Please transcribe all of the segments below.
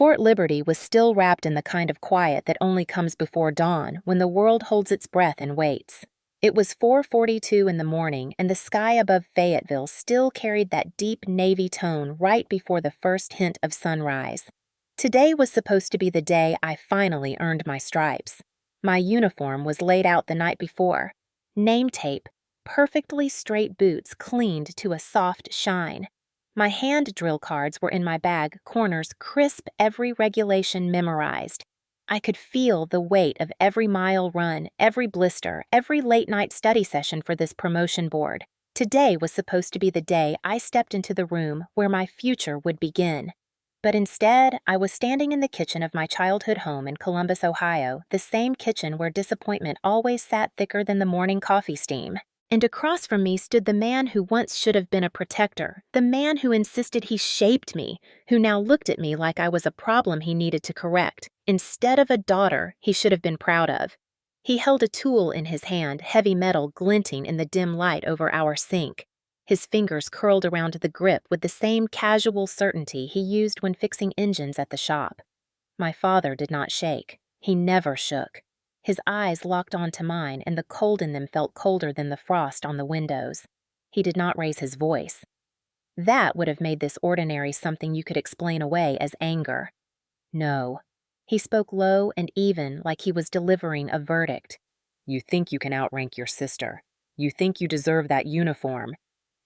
Fort Liberty was still wrapped in the kind of quiet that only comes before dawn when the world holds its breath and waits. It was 4:42 in the morning, and the sky above Fayetteville still carried that deep navy tone right before the first hint of sunrise. Today was supposed to be the day I finally earned my stripes. My uniform was laid out the night before. Name tape, perfectly straight boots cleaned to a soft shine. My hand drill cards were in my bag, corners crisp, every regulation memorized. I could feel the weight of every mile run, every blister, every late-night study session for this promotion board. Today was supposed to be the day I stepped into the room where my future would begin. But instead, I was standing in the kitchen of my childhood home in Columbus, Ohio, the same kitchen where disappointment always sat thicker than the morning coffee steam. And across from me stood the man who once should have been a protector, the man who insisted he shaped me, who now looked at me like I was a problem he needed to correct, instead of a daughter he should have been proud of. He held a tool in his hand, heavy metal glinting in the dim light over our sink. His fingers curled around the grip with the same casual certainty he used when fixing engines at the shop. My father did not shake. He never shook. His eyes locked onto mine, and the cold in them felt colder than the frost on the windows. He did not raise his voice. That would have made this ordinary something you could explain away as anger. No. He spoke low and even, like he was delivering a verdict. You think you can outrank your sister. You think you deserve that uniform.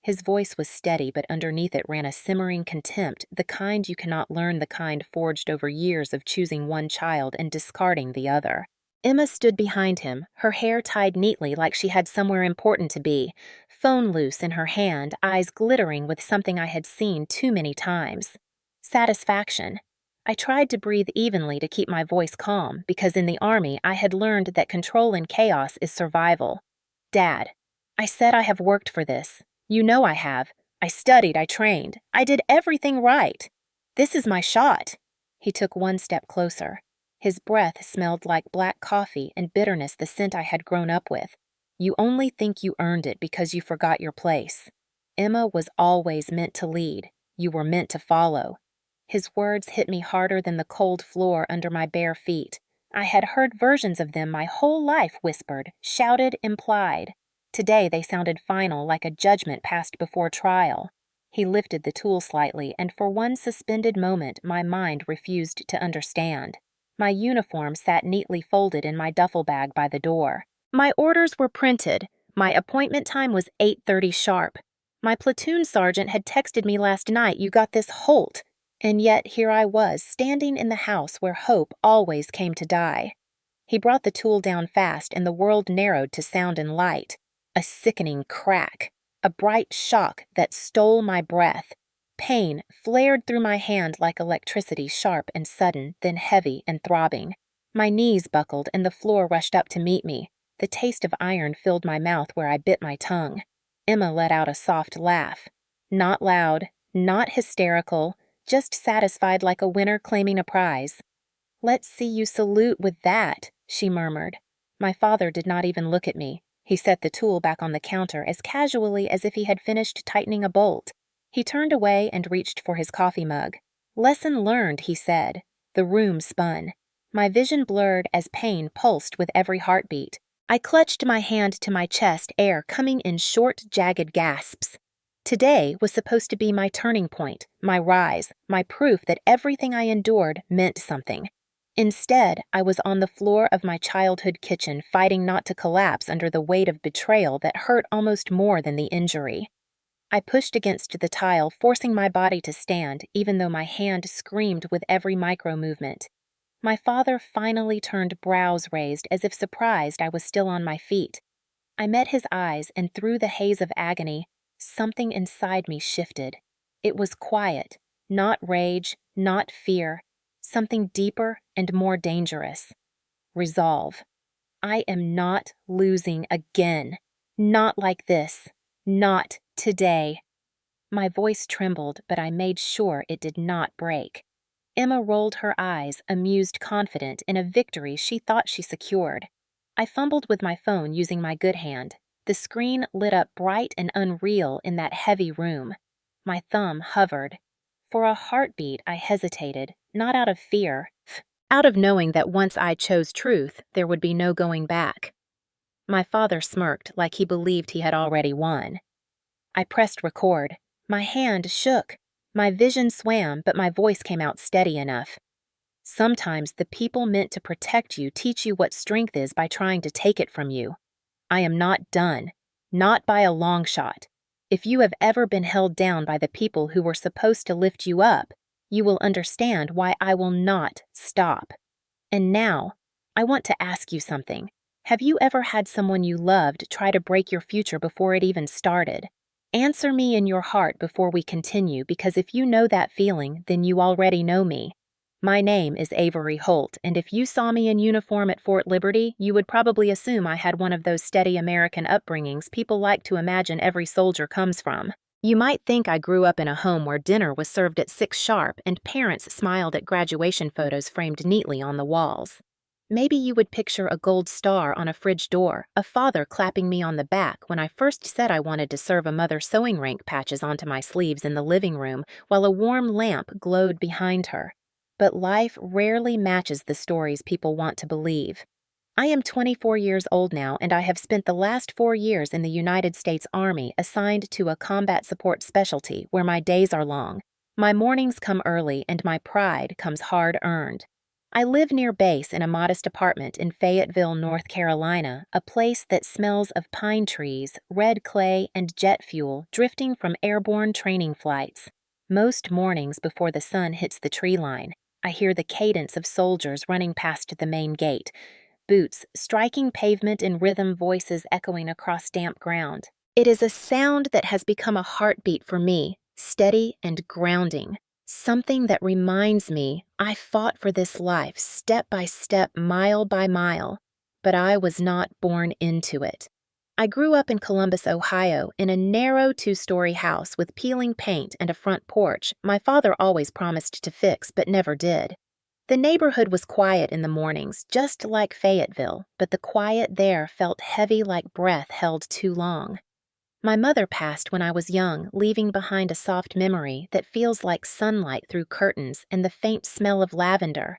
His voice was steady, but underneath it ran a simmering contempt, the kind you cannot learn, the kind forged over years of choosing one child and discarding the other. Emma stood behind him, her hair tied neatly like she had somewhere important to be, phone loose in her hand, eyes glittering with something I had seen too many times. Satisfaction. I tried to breathe evenly to keep my voice calm, because in the Army I had learned that control in chaos is survival. Dad, I said I have worked for this. You know I have. I studied, I trained. I did everything right. This is my shot. He took one step closer. His breath smelled like black coffee and bitterness, the scent I had grown up with. You only think you earned it because you forgot your place. Emma was always meant to lead. You were meant to follow. His words hit me harder than the cold floor under my bare feet. I had heard versions of them my whole life, whispered, shouted, implied. Today they sounded final, like a judgment passed before trial. He lifted the tool slightly, and for one suspended moment my mind refused to understand. My uniform sat neatly folded in my duffel bag by the door. My orders were printed. My appointment time was 8:30 sharp. My platoon sergeant had texted me last night, "You got this Holt." And yet here I was, standing in the house where hope always came to die. He brought the tool down fast, and the world narrowed to sound and light. A sickening crack. A bright shock that stole my breath. Pain flared through my hand like electricity, sharp and sudden, then heavy and throbbing. My knees buckled and the floor rushed up to meet me. The taste of iron filled my mouth where I bit my tongue. Emma let out a soft laugh. Not loud, not hysterical, just satisfied like a winner claiming a prize. "Let's see you salute with that," she murmured. My father did not even look at me. He set the tool back on the counter as casually as if he had finished tightening a bolt. He turned away and reached for his coffee mug. "Lesson learned," he said. The room spun. My vision blurred as pain pulsed with every heartbeat. I clutched my hand to my chest, air coming in short, jagged gasps. Today was supposed to be my turning point, my rise, my proof that everything I endured meant something. Instead, I was on the floor of my childhood kitchen, fighting not to collapse under the weight of betrayal that hurt almost more than the injury. I pushed against the tile, forcing my body to stand, even though my hand screamed with every micro-movement. My father finally turned, brows raised, as if surprised I was still on my feet. I met his eyes, and through the haze of agony, something inside me shifted. It was quiet, not rage, not fear, something deeper and more dangerous. Resolve. I am not losing again. Not like this. Not today. My voice trembled, but I made sure it did not break. Emma rolled her eyes, amused, confident in a victory she thought she secured. I fumbled with my phone using my good hand. The screen lit up bright and unreal in that heavy room. My thumb hovered. For a heartbeat, I hesitated, not out of fear, out of knowing that once I chose truth, there would be no going back. My father smirked like he believed he had already won. I pressed record. My hand shook. My vision swam, but my voice came out steady enough. Sometimes the people meant to protect you teach you what strength is by trying to take it from you. I am not done. Not by a long shot. If you have ever been held down by the people who were supposed to lift you up, you will understand why I will not stop. And now, I want to ask you something. Have you ever had someone you loved try to break your future before it even started? Answer me in your heart before we continue, because if you know that feeling, then you already know me. My name is Avery Holt, and if you saw me in uniform at Fort Liberty, you would probably assume I had one of those steady American upbringings people like to imagine every soldier comes from. You might think I grew up in a home where dinner was served at 6 sharp and parents smiled at graduation photos framed neatly on the walls. Maybe you would picture a gold star on a fridge door, a father clapping me on the back when I first said I wanted to serve a mother sewing rank patches onto my sleeves in the living room while a warm lamp glowed behind her. But life rarely matches the stories people want to believe. I am 24 years old now, and I have spent the last 4 years in the United States Army assigned to a combat support specialty where my days are long. My mornings come early, and my pride comes hard-earned. I live near base in a modest apartment in Fayetteville, North Carolina, a place that smells of pine trees, red clay, and jet fuel drifting from airborne training flights. Most mornings before the sun hits the tree line, I hear the cadence of soldiers running past the main gate, boots striking pavement in rhythm, voices echoing across damp ground. It is a sound that has become a heartbeat for me, steady and grounding. Something that reminds me I fought for this life step by step, mile by mile, but I was not born into it. I grew up in Columbus, Ohio, in a narrow 2-story house with peeling paint and a front porch my father always promised to fix but never did. The neighborhood was quiet in the mornings, just like Fayetteville, but the quiet there felt heavy like breath held too long. My mother passed when I was young, leaving behind a soft memory that feels like sunlight through curtains and the faint smell of lavender.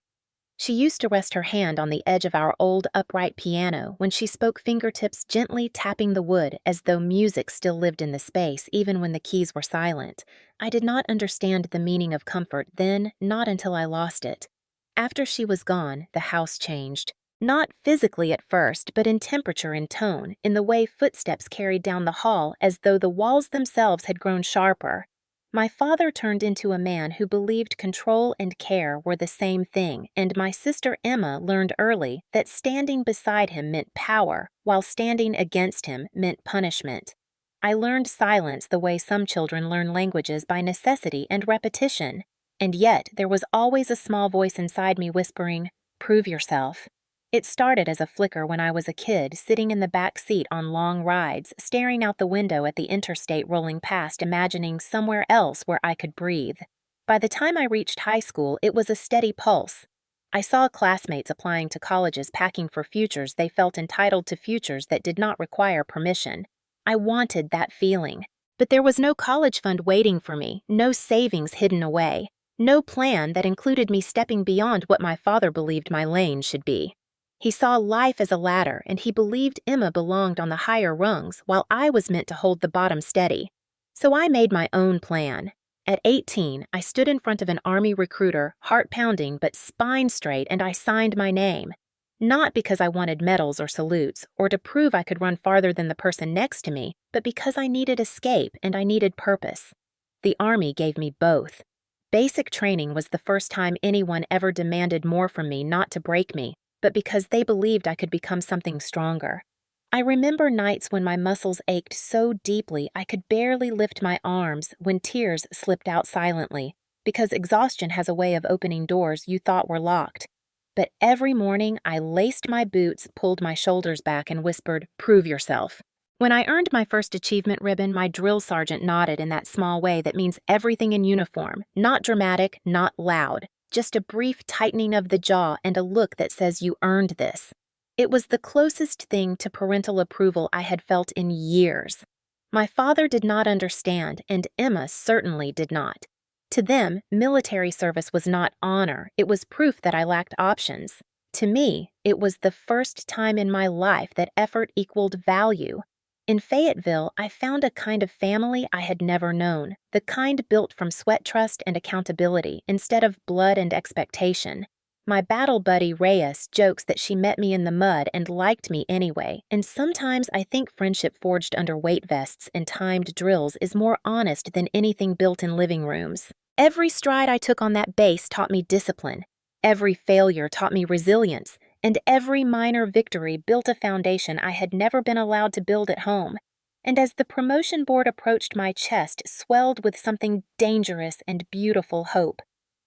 She used to rest her hand on the edge of our old upright piano when she spoke, fingertips gently tapping the wood as though music still lived in the space even when the keys were silent. I did not understand the meaning of comfort then, not until I lost it. After she was gone, the house changed. Not physically at first, but in temperature and tone, in the way footsteps carried down the hall as though the walls themselves had grown sharper. My father turned into a man who believed control and care were the same thing, and my sister Emma learned early that standing beside him meant power, while standing against him meant punishment. I learned silence the way some children learn languages, by necessity and repetition, and yet there was always a small voice inside me whispering, "Prove yourself." It started as a flicker when I was a kid, sitting in the back seat on long rides, staring out the window at the interstate rolling past, imagining somewhere else where I could breathe. By the time I reached high school, it was a steady pulse. I saw classmates applying to colleges, packing for futures they felt entitled to, futures that did not require permission. I wanted that feeling. But there was no college fund waiting for me, no savings hidden away, no plan that included me stepping beyond what my father believed my lane should be. He saw life as a ladder, and he believed Emma belonged on the higher rungs while I was meant to hold the bottom steady. So I made my own plan. At 18, I stood in front of an Army recruiter, heart pounding but spine straight, and I signed my name. Not because I wanted medals or salutes, or to prove I could run farther than the person next to me, but because I needed escape and I needed purpose. The Army gave me both. Basic training was the first time anyone ever demanded more from me, not to break me, but because they believed I could become something stronger. I remember nights when my muscles ached so deeply I could barely lift my arms, when tears slipped out silently, because exhaustion has a way of opening doors you thought were locked. But every morning I laced my boots, pulled my shoulders back, and whispered, "Prove yourself." When I earned my first achievement ribbon, my drill sergeant nodded in that small way that means everything in uniform, not dramatic, not loud. Just a brief tightening of the jaw and a look that says you earned this. It was the closest thing to parental approval I had felt in years. My father did not understand, and Emma certainly did not. To them, military service was not honor, it was proof that I lacked options. To me, it was the first time in my life that effort equaled value. In Fayetteville, I found a kind of family I had never known, the kind built from sweat, trust, and accountability instead of blood and expectation. My battle buddy Reyes jokes that she met me in the mud and liked me anyway, and sometimes I think friendship forged under weight vests and timed drills is more honest than anything built in living rooms. Every stride I took on that base taught me discipline. Every failure taught me resilience, and every minor victory built a foundation I had never been allowed to build at home. And as the promotion board approached, my chest swelled with something dangerous and beautiful hope.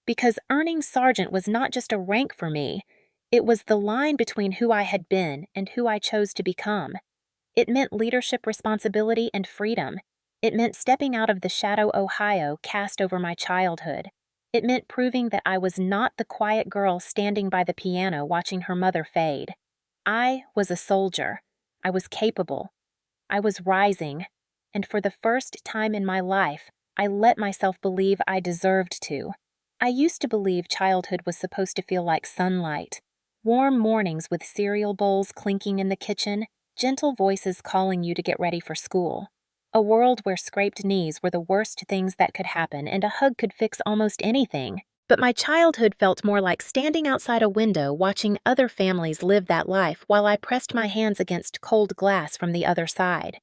Because earning sergeant was not just a rank for me, it was the line between who I had been and who I chose to become. It meant leadership responsibility and freedom. It meant stepping out of the shadow Ohio cast over my childhood. It meant proving that I was not the quiet girl standing by the piano watching her mother fade. I was a soldier. I was capable. I was rising. And for the first time in my life, I let myself believe I deserved to. I used to believe childhood was supposed to feel like sunlight. Warm mornings with cereal bowls clinking in the kitchen, gentle voices calling you to get ready for school. A world where scraped knees were the worst things that could happen and a hug could fix almost anything. But my childhood felt more like standing outside a window watching other families live that life while I pressed my hands against cold glass from the other side.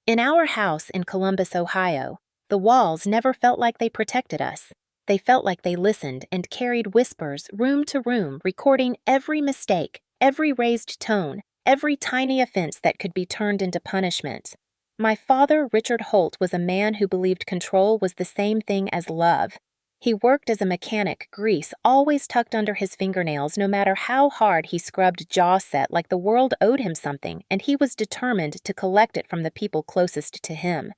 In our house in Columbus, Ohio, the walls never felt like they protected us. They felt like they listened and carried whispers room to room, recording every mistake, every raised tone, every tiny offense that could be turned into punishment. My father, Richard Holt, was a man who believed control was the same thing as love. He worked as a mechanic, grease always tucked under his fingernails no matter how hard he scrubbed jaw set like the world owed him something, and he was determined to collect it from the people closest to him.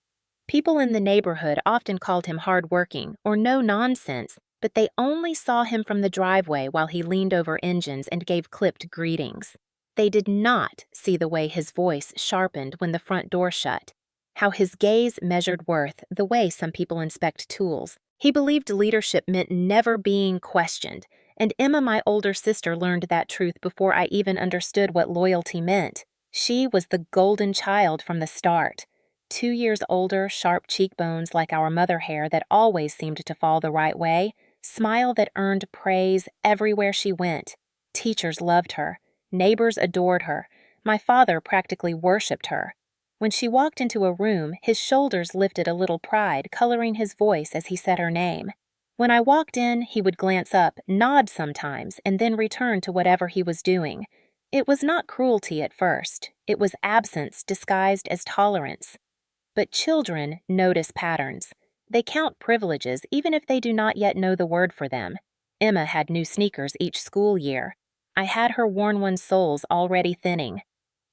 People in the neighborhood often called him hard-working or no-nonsense, but they only saw him from the driveway while he leaned over engines and gave clipped greetings. They did not see the way his voice sharpened when the front door shut, how his gaze measured worth the way some people inspect tools. He believed leadership meant never being questioned, and Emma, my older sister, learned that truth before I even understood what loyalty meant. She was the golden child from the start. 2 years older, sharp cheekbones like our mother hair that always seemed to fall the right way, smile that earned praise everywhere she went. Teachers loved her. Neighbors adored her. My father practically worshipped her. When she walked into a room, his shoulders lifted a little pride, coloring his voice as he said her name. When I walked in, he would glance up, nod sometimes, and then return to whatever he was doing. It was not cruelty at first. It was absence disguised as tolerance. But children notice patterns. They count privileges even if they do not yet know the word for them. Emma had new sneakers each school year. I had her worn-one soles already thinning.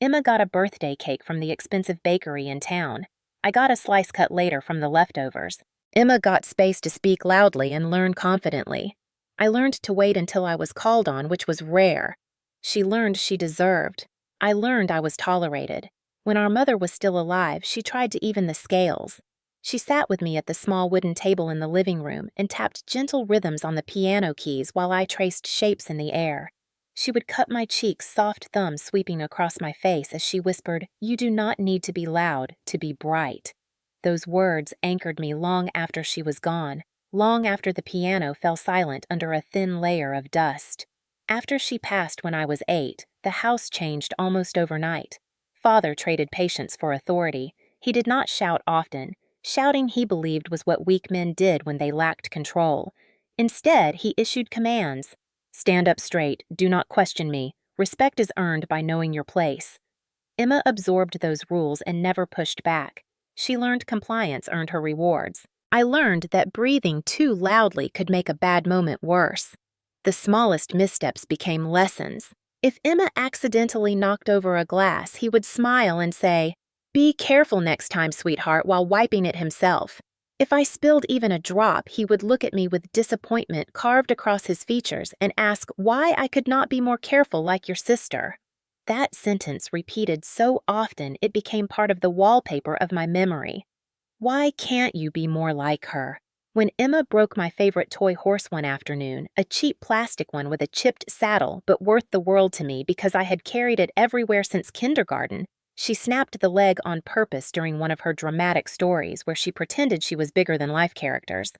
Emma got a birthday cake from the expensive bakery in town. I got a slice cut later from the leftovers. Emma got space to speak loudly and learn confidently. I learned to wait until I was called on, which was rare. She learned she deserved. I learned I was tolerated. When our mother was still alive, she tried to even the scales. She sat with me at the small wooden table in the living room and tapped gentle rhythms on the piano keys while I traced shapes in the air. She would cut my cheeks, soft thumbs sweeping across my face as she whispered, "You do not need to be loud to be bright." Those words anchored me long after she was gone, long after the piano fell silent under a thin layer of dust. After she passed when I was 8, the house changed almost overnight. Father traded patience for authority. He did not shout often. Shouting, he believed, was what weak men did when they lacked control. Instead, he issued commands. Stand up straight. Do not question me. Respect is earned by knowing your place. Emma absorbed those rules and never pushed back. She learned compliance earned her rewards. I learned that breathing too loudly could make a bad moment worse. The smallest missteps became lessons. If Emma accidentally knocked over a glass, he would smile and say, "Be careful next time, sweetheart," while wiping it himself. If I spilled even a drop, he would look at me with disappointment carved across his features and ask why I could not be more careful like your sister. That sentence repeated so often it became part of the wallpaper of my memory. Why can't you be more like her? When Emma broke my favorite toy horse one afternoon, a cheap plastic one with a chipped saddle but worth the world to me because I had carried it everywhere since kindergarten, she snapped the leg on purpose during one of her dramatic stories where she pretended she was bigger than life characters.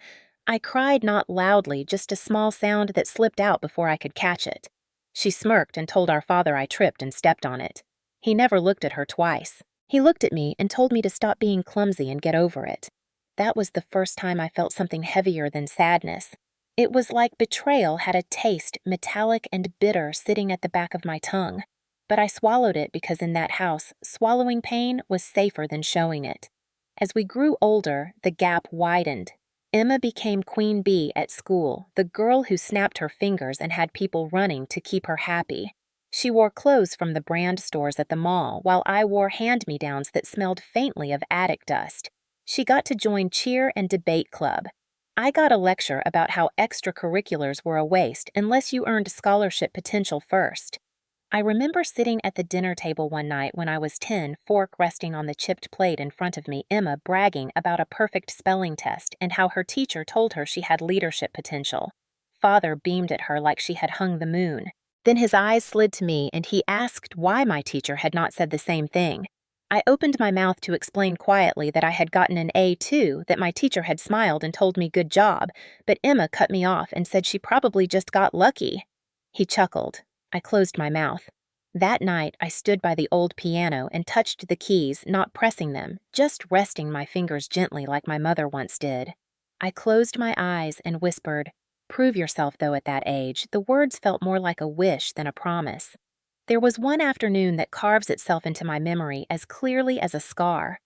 I cried not loudly, just a small sound that slipped out before I could catch it. She smirked and told our father I tripped and stepped on it. He never looked at her twice. He looked at me and told me to stop being clumsy and get over it. That was the first time I felt something heavier than sadness. It was like betrayal had a taste, metallic and bitter, sitting at the back of my tongue. But I swallowed it because in that house, swallowing pain was safer than showing it. As we grew older, the gap widened. Emma became Queen Bee at school, the girl who snapped her fingers and had people running to keep her happy. She wore clothes from the brand stores at the mall, while I wore hand-me-downs that smelled faintly of attic dust. She got to join cheer and debate club. I got a lecture about how extracurriculars were a waste unless you earned scholarship potential first. I remember sitting at the dinner table one night when I was 10, fork resting on the chipped plate in front of me, Emma bragging about a perfect spelling test and how her teacher told her she had leadership potential. Father beamed at her like she had hung the moon. Then his eyes slid to me and he asked why my teacher had not said the same thing. I opened my mouth to explain quietly that I had gotten an A too, that my teacher had smiled and told me good job, but Emma cut me off and said she probably just got lucky. He chuckled. I closed my mouth. That night, I stood by the old piano and touched the keys, not pressing them, just resting my fingers gently like my mother once did. I closed my eyes and whispered, "Prove yourself, though, at that age." The words felt more like a wish than a promise. There was one afternoon that carves itself into my memory as clearly as a scar.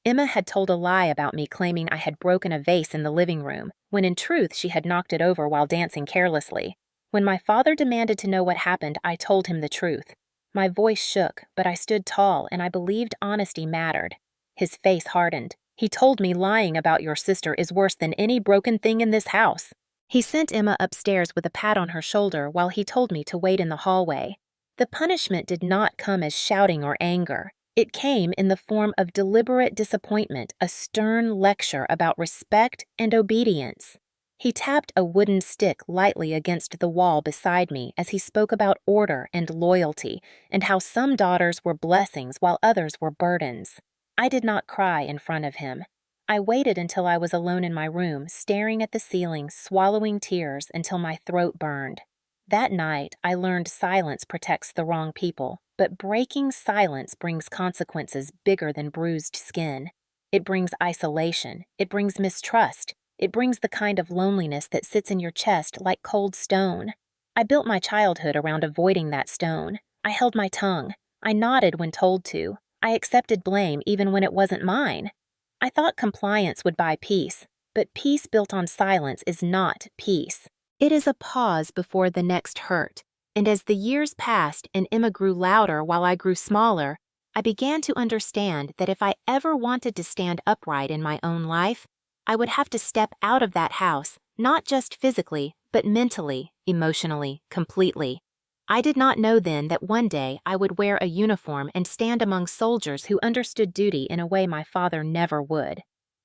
Emma had told a lie about me, claiming I had broken a vase in the living room, when in truth she had knocked it over while dancing carelessly. When my father demanded to know what happened, I told him the truth. My voice shook, but I stood tall and I believed honesty mattered. His face hardened. He told me lying about your sister is worse than any broken thing in this house. He sent Emma upstairs with a pat on her shoulder while he told me to wait in the hallway. The punishment did not come as shouting or anger. It came in the form of deliberate disappointment, a stern lecture about respect and obedience. He tapped a wooden stick lightly against the wall beside me as he spoke about order and loyalty, and how some daughters were blessings while others were burdens. I did not cry in front of him. I waited until I was alone in my room, staring at the ceiling, swallowing tears until my throat burned. That night, I learned silence protects the wrong people, but breaking silence brings consequences bigger than bruised skin. It brings isolation. It brings mistrust. It brings the kind of loneliness that sits in your chest like cold stone. I built my childhood around avoiding that stone. I held my tongue. I nodded when told to. I accepted blame even when it wasn't mine. I thought compliance would buy peace, but peace built on silence is not peace. It is a pause before the next hurt, and as the years passed and Emma grew louder while I grew smaller, I began to understand that if I ever wanted to stand upright in my own life, I would have to step out of that house, not just physically, but mentally, emotionally, completely. I did not know then that one day I would wear a uniform and stand among soldiers who understood duty in a way my father never would.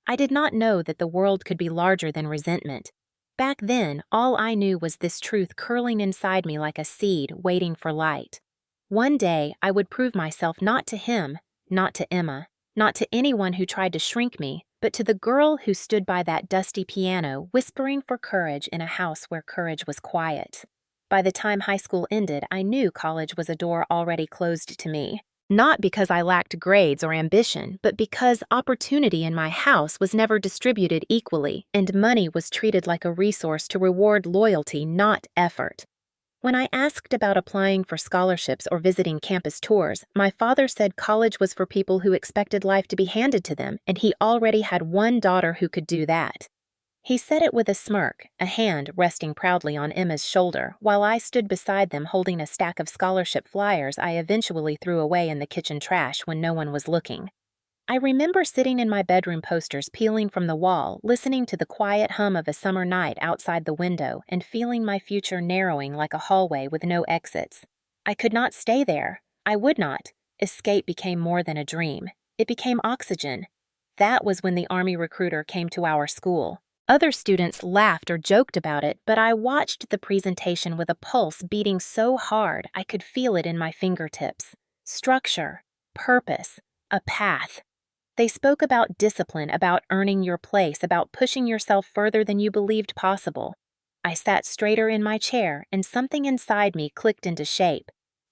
I did not know that the world could be larger than resentment. Back then, all I knew was this truth curling inside me like a seed waiting for light. One day, I would prove myself not to him, not to Emma, not to anyone who tried to shrink me, but to the girl who stood by that dusty piano whispering for courage in a house where courage was quiet. By the time high school ended, I knew college was a door already closed to me. Not because I lacked grades or ambition, but because opportunity in my house was never distributed equally, and money was treated like a resource to reward loyalty, not effort. When I asked about applying for scholarships or visiting campus tours, my father said college was for people who expected life to be handed to them, and he already had one daughter who could do that. He said it with a smirk, a hand resting proudly on Emma's shoulder, while I stood beside them holding a stack of scholarship flyers I eventually threw away in the kitchen trash when no one was looking. I remember sitting in my bedroom posters peeling from the wall, listening to the quiet hum of a summer night outside the window and feeling my future narrowing like a hallway with no exits. I could not stay there. I would not. Escape became more than a dream. It became oxygen. That was when the Army recruiter came to our school. Other students laughed or joked about it, but I watched the presentation with a pulse beating so hard I could feel it in my fingertips. Structure, purpose, a path. They spoke about discipline, about earning your place, about pushing yourself further than you believed possible. I sat straighter in my chair, and something inside me clicked into shape.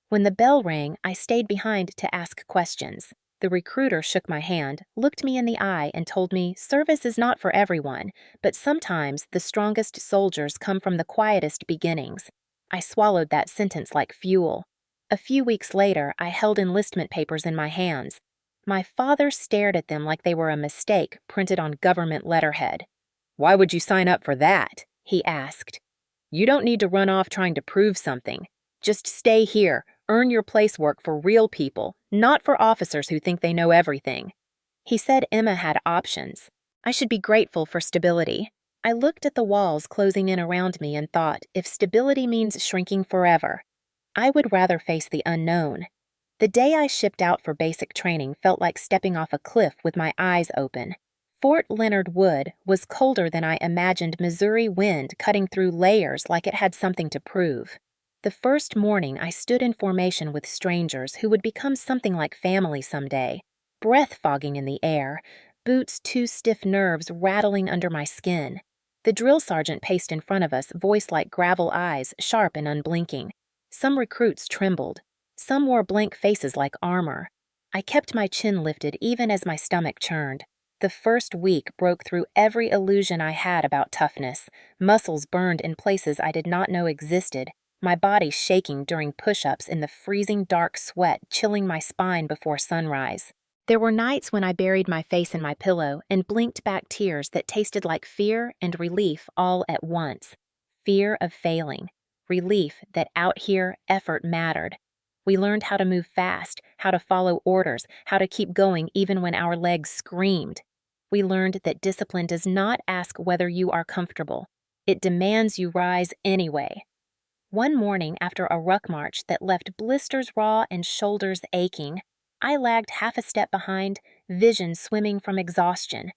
When the bell rang, I stayed behind to ask questions. The recruiter shook my hand, looked me in the eye, and told me service is not for everyone, but sometimes the strongest soldiers come from the quietest beginnings. I swallowed that sentence like fuel. A few weeks later, I held enlistment papers in my hands. My father stared at them like they were a mistake printed on government letterhead. "Why would you sign up for that?" he asked. "You don't need to run off trying to prove something. Just stay here, earn your place work for real people, not for officers who think they know everything." He said Emma had options. I should be grateful for stability. I looked at the walls closing in around me and thought, if stability means shrinking forever, I would rather face the unknown. The day I shipped out for basic training felt like stepping off a cliff with my eyes open. Fort Leonard Wood was colder than I imagined Missouri wind cutting through layers like it had something to prove. The first morning I stood in formation with strangers who would become something like family someday. Breath fogging in the air, boots too stiff nerves rattling under my skin. The drill sergeant paced in front of us, voice like gravel eyes, sharp and unblinking. Some recruits trembled. Some wore blank faces like armor. I kept my chin lifted even as my stomach churned. The first week broke through every illusion I had about toughness. Muscles burned in places I did not know existed, my body shaking during push-ups in the freezing dark sweat chilling my spine before sunrise. There were nights when I buried my face in my pillow and blinked back tears that tasted like fear and relief all at once. Fear of failing. Relief that out here effort mattered. We learned how to move fast, how to follow orders, how to keep going even when our legs screamed. We learned that discipline does not ask whether you are comfortable. It demands you rise anyway. One morning after a ruck march that left blisters raw and shoulders aching, I lagged half a step behind, vision swimming from exhaustion.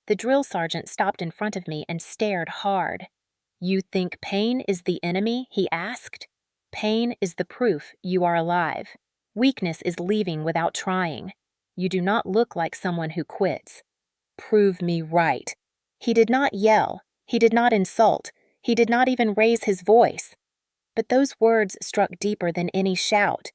The drill sergeant stopped in front of me and stared hard. "You think pain is the enemy?" he asked. "Pain is the proof you are alive. Weakness is leaving without trying. You do not look like someone who quits. Prove me right." He did not yell. He did not insult. He did not even raise his voice. But those words struck deeper than any shout.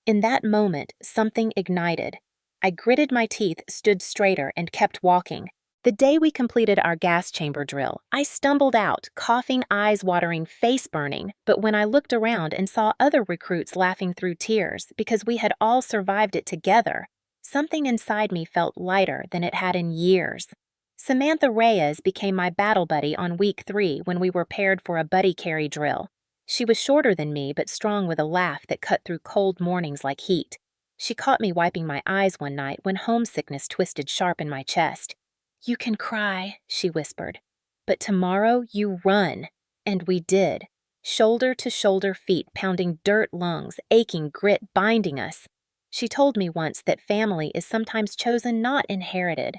In that moment, something ignited. I gritted my teeth, stood straighter, and kept walking. The day we completed our gas chamber drill, I stumbled out, coughing, eyes watering, face burning, but when I looked around and saw other recruits laughing through tears because we had all survived it together, something inside me felt lighter than it had in years. Samantha Reyes became my battle buddy on week 3 when we were paired for a buddy carry drill. She was shorter than me but strong with a laugh that cut through cold mornings like heat. She caught me wiping my eyes one night when homesickness twisted sharp in my chest. "You can cry," she whispered, "but tomorrow you run." And we did. Shoulder to shoulder feet pounding dirt lungs, aching grit binding us. She told me once that family is sometimes chosen, not inherited.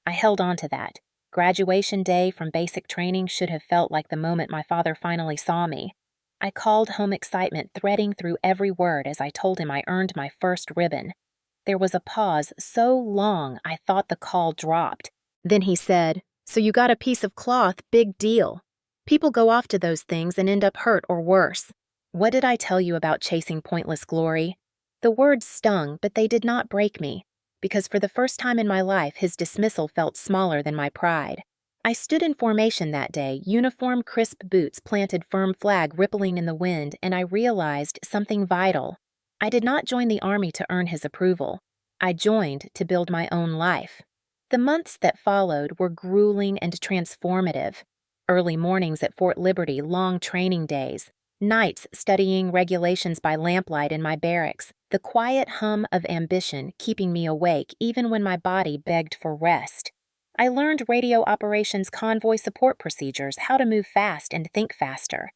I held on to that. Graduation day from basic training should have felt like the moment my father finally saw me. I called home excitement threading through every word as I told him I earned my first ribbon. There was a pause so long I thought the call dropped. Then he said, "So you got a piece of cloth, big deal. People go off to those things and end up hurt or worse. What did I tell you about chasing pointless glory?" The words stung, but they did not break me, because for the first time in my life his dismissal felt smaller than my pride. I stood in formation that day, uniform crisp boots planted firm flag rippling in the wind, and I realized something vital. I did not join the Army to earn his approval. I joined to build my own life. The months that followed were grueling and transformative. Early mornings at Fort Liberty, long training days, nights studying regulations by lamplight in my barracks, the quiet hum of ambition keeping me awake even when my body begged for rest. I learned radio operations convoy support procedures, how to move fast and think faster.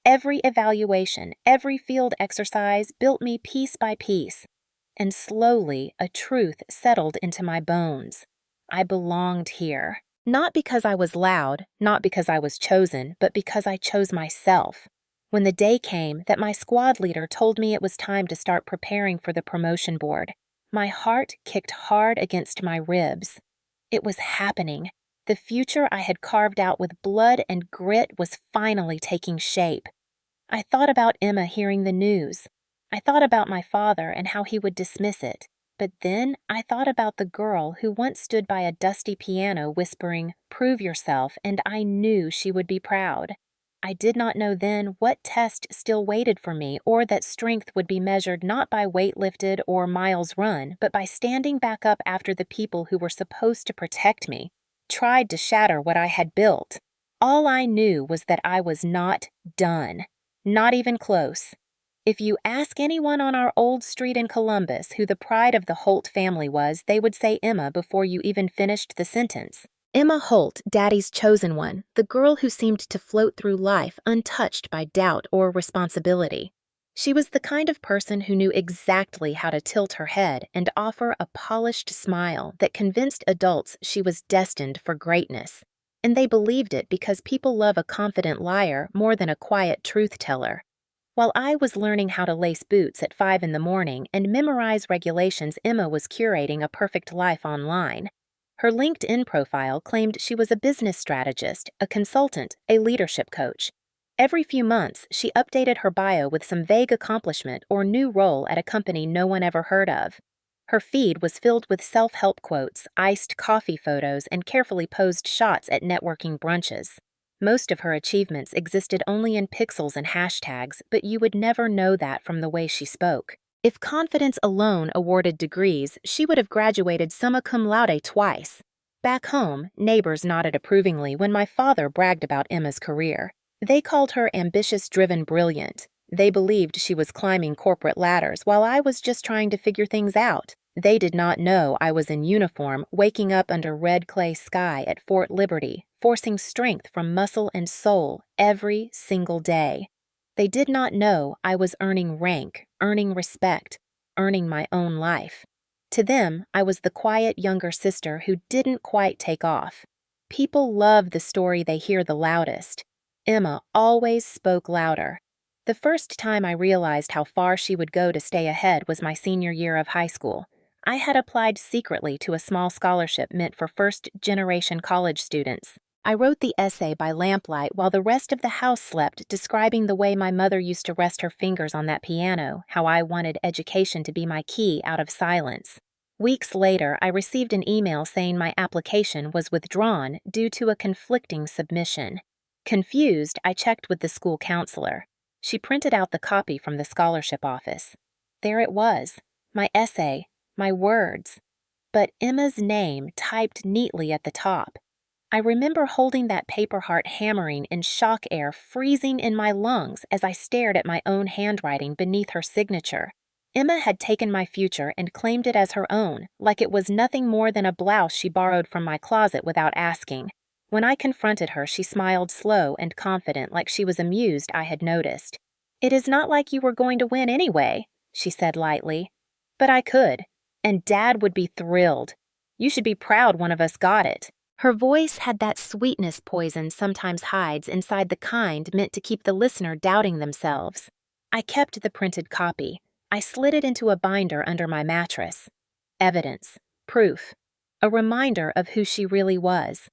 Every evaluation, every field exercise built me piece by piece. And slowly, a truth settled into my bones. I belonged here. Not because I was loud, not because I was chosen, but because I chose myself. When the day came that my squad leader told me it was time to start preparing for the promotion board, my heart kicked hard against my ribs. It was happening. The future I had carved out with blood and grit was finally taking shape. I thought about Emma hearing the news. I thought about my father and how he would dismiss it. But then I thought about the girl who once stood by a dusty piano whispering, "Prove yourself," and I knew she would be proud. I did not know then what test still waited for me or that strength would be measured not by weight lifted or miles run, but by standing back up after the people who were supposed to protect me tried to shatter what I had built. All I knew was that I was not done. Not even close. If you ask anyone on our old street in Columbus who the pride of the Holt family was, they would say Emma before you even finished the sentence. Emma Holt, Daddy's chosen one, the girl who seemed to float through life untouched by doubt or responsibility. She was the kind of person who knew exactly how to tilt her head and offer a polished smile that convinced adults she was destined for greatness. And they believed it because people love a confident liar more than a quiet truth teller. While I was learning how to lace boots at 5 in the morning and memorize regulations, Emma was curating a perfect life online. Her LinkedIn profile claimed she was a business strategist, a consultant, a leadership coach. Every few months, she updated her bio with some vague accomplishment or new role at a company no one ever heard of. Her feed was filled with self-help quotes, iced coffee photos, and carefully posed shots at networking brunches. Most of her achievements existed only in pixels and hashtags, but you would never know that from the way she spoke. If confidence alone awarded degrees, she would have graduated summa cum laude twice. Back home, neighbors nodded approvingly when my father bragged about Emma's career. They called her ambitious, driven, brilliant. They believed she was climbing corporate ladders while I was just trying to figure things out. They did not know I was in uniform, waking up under red clay sky at Fort Liberty, forcing strength from muscle and soul every single day. They did not know I was earning rank, earning respect, earning my own life. To them, I was the quiet younger sister who didn't quite take off. People love the story they hear the loudest. Emma always spoke louder. The first time I realized how far she would go to stay ahead was my senior year of high school. I had applied secretly to a small scholarship meant for first-generation college students. I wrote the essay by lamplight while the rest of the house slept, describing the way my mother used to rest her fingers on that piano, how I wanted education to be my key out of silence. Weeks later, I received an email saying my application was withdrawn due to a conflicting submission. Confused, I checked with the school counselor. She printed out the copy from the scholarship office. There it was, my essay, my words, but Emma's name typed neatly at the top. I remember holding that paper heart hammering in shock air freezing in my lungs as I stared at my own handwriting beneath her signature. Emma had taken my future and claimed it as her own, like it was nothing more than a blouse she borrowed from my closet without asking. When I confronted her, she smiled slow and confident, like she was amused I had noticed. "It is not like you were going to win anyway," she said lightly. "But I could. And Dad would be thrilled. You should be proud one of us got it." Her voice had that sweetness poison sometimes hides inside the kind meant to keep the listener doubting themselves. I kept the printed copy. I slid it into a binder under my mattress. Evidence. Proof. A reminder of who she really was.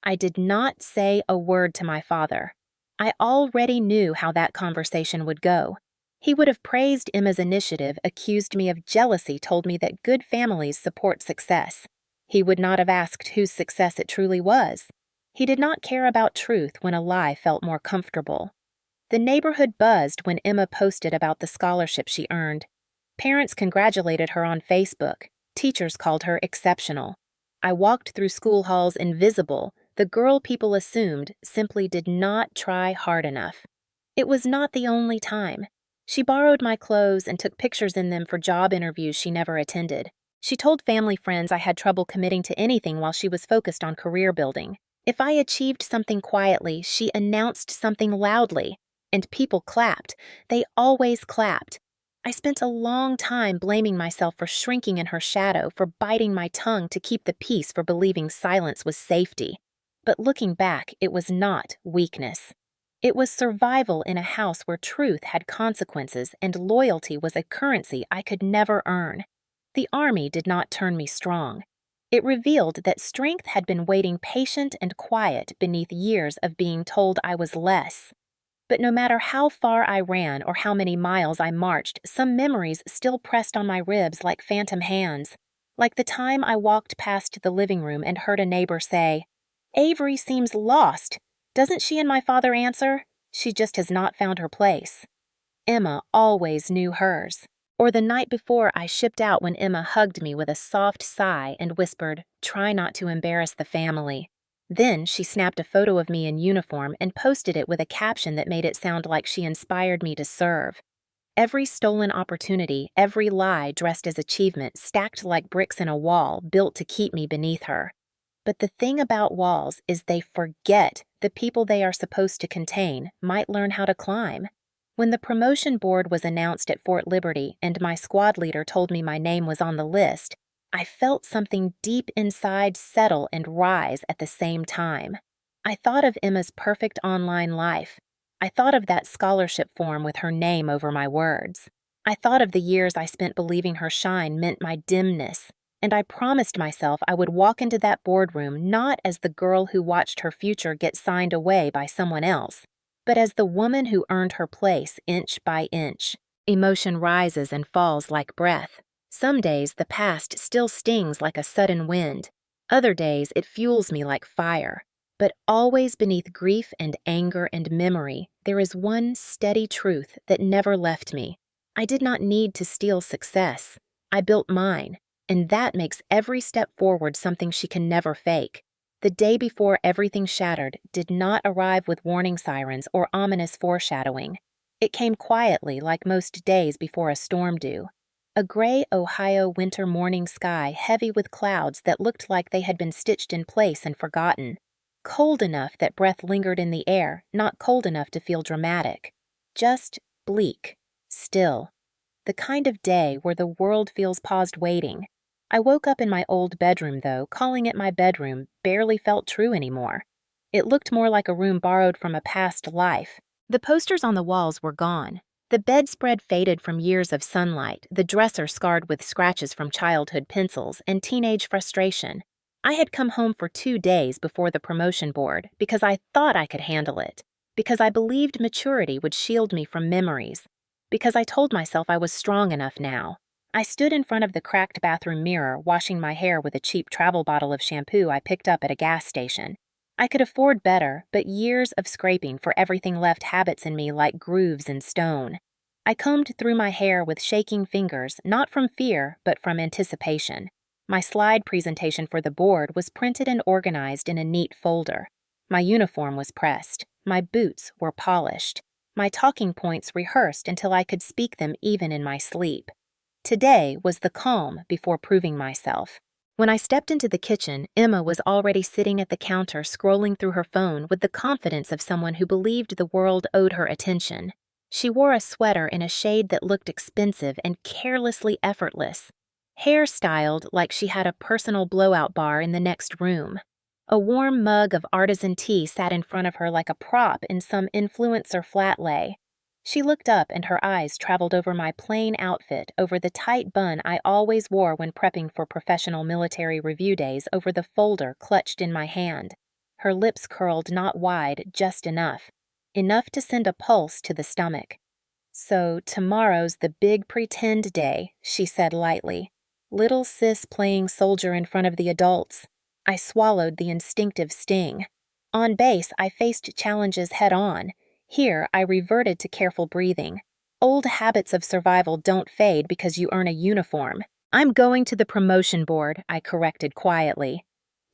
I did not say a word to my father. I already knew how that conversation would go. He would have praised Emma's initiative, accused me of jealousy, told me that good families support success. He would not have asked whose success it truly was. He did not care about truth when a lie felt more comfortable. The neighborhood buzzed when Emma posted about the scholarship she earned. Parents congratulated her on Facebook. Teachers called her exceptional. I walked through school halls invisible, the girl people assumed simply did not try hard enough. It was not the only time. She borrowed my clothes and took pictures in them for job interviews she never attended. She told family friends I had trouble committing to anything while she was focused on career building. If I achieved something quietly, she announced something loudly. And people clapped. They always clapped. I spent a long time blaming myself for shrinking in her shadow, for biting my tongue to keep the peace, for believing silence was safety. But looking back, it was not weakness. It was survival in a house where truth had consequences and loyalty was a currency I could never earn. The army did not turn me strong. It revealed that strength had been waiting patient and quiet beneath years of being told I was less. But no matter how far I ran or how many miles I marched, some memories still pressed on my ribs like phantom hands. Like the time I walked past the living room and heard a neighbor say, "Avery seems lost. Doesn't she and my father answer? She just has not found her place." Emma always knew hers. Or the night before I shipped out when Emma hugged me with a soft sigh and whispered, "Try not to embarrass the family." Then she snapped a photo of me in uniform and posted it with a caption that made it sound like she inspired me to serve. Every stolen opportunity, every lie dressed as achievement stacked like bricks in a wall built to keep me beneath her. But the thing about walls is they forget the people they are supposed to contain might learn how to climb. When the promotion board was announced at Fort Liberty and my squad leader told me my name was on the list, I felt something deep inside settle and rise at the same time. I thought of Emma's perfect online life. I thought of that scholarship form with her name over my words. I thought of the years I spent believing her shine meant my dimness, and I promised myself I would walk into that boardroom not as the girl who watched her future get signed away by someone else, but as the woman who earned her place inch by inch. Emotion rises and falls like breath. Some days the past still stings like a sudden wind. Other days it fuels me like fire. But always beneath grief and anger and memory, there is one steady truth that never left me. I did not need to steal success. I built mine, and that makes every step forward something she can never fake. The day before everything shattered did not arrive with warning sirens or ominous foreshadowing. It came quietly, like most days before a storm do. A gray Ohio winter morning sky heavy with clouds that looked like they had been stitched in place and forgotten. Cold enough that breath lingered in the air, not cold enough to feel dramatic. Just bleak, still. The kind of day where the world feels paused waiting. I woke up in my old bedroom, though. Calling it my bedroom barely felt true anymore. It looked more like a room borrowed from a past life. The posters on the walls were gone. The bedspread faded from years of sunlight, the dresser scarred with scratches from childhood pencils and teenage frustration. I had come home for 2 days before the promotion board because I thought I could handle it, because I believed maturity would shield me from memories, because I told myself I was strong enough now. I stood in front of the cracked bathroom mirror, washing my hair with a cheap travel bottle of shampoo I picked up at a gas station. I could afford better, but years of scraping for everything left habits in me like grooves in stone. I combed through my hair with shaking fingers, not from fear, but from anticipation. My slide presentation for the board was printed and organized in a neat folder. My uniform was pressed. My boots were polished. My talking points rehearsed until I could speak them even in my sleep. Today was the calm before proving myself. When I stepped into the kitchen, Emma was already sitting at the counter scrolling through her phone with the confidence of someone who believed the world owed her attention. She wore a sweater in a shade that looked expensive and carelessly effortless. Hair styled like she had a personal blowout bar in the next room. A warm mug of artisan tea sat in front of her like a prop in some influencer flat lay. She looked up and her eyes traveled over my plain outfit, over the tight bun I always wore when prepping for professional military review days, over the folder clutched in my hand. Her lips curled not wide, just enough. Enough to send a pulse to the stomach. "So tomorrow's the big pretend day," she said lightly. Little sis playing soldier in front of the adults. I swallowed the instinctive sting. On base, I faced challenges head-on. Here, I reverted to careful breathing. Old habits of survival don't fade because you earn a uniform. "I'm going to the promotion board," I corrected quietly.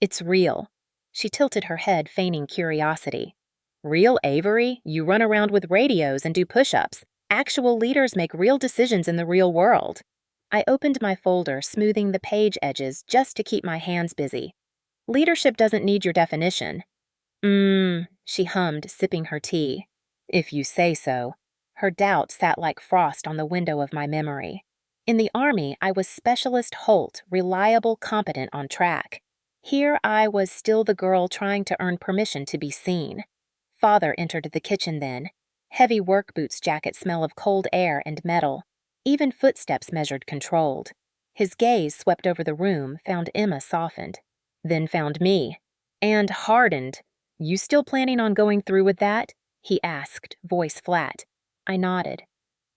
"It's real." She tilted her head, feigning curiosity. "Real, Avery? You run around with radios and do push-ups. Actual leaders make real decisions in the real world." I opened my folder, smoothing the page edges just to keep my hands busy. "Leadership doesn't need your definition." She hummed, sipping her tea. "If you say so." Her doubt sat like frost on the window of my memory. In the Army, I was Specialist Holt, reliable, competent, on track. Here I was still the girl trying to earn permission to be seen. Father entered the kitchen then. Heavy work boots jacket smell of cold air and metal. Even footsteps measured controlled. His gaze swept over the room, found Emma softened. Then found me. And hardened. "You still planning on going through with that?" he asked, voice flat. I nodded.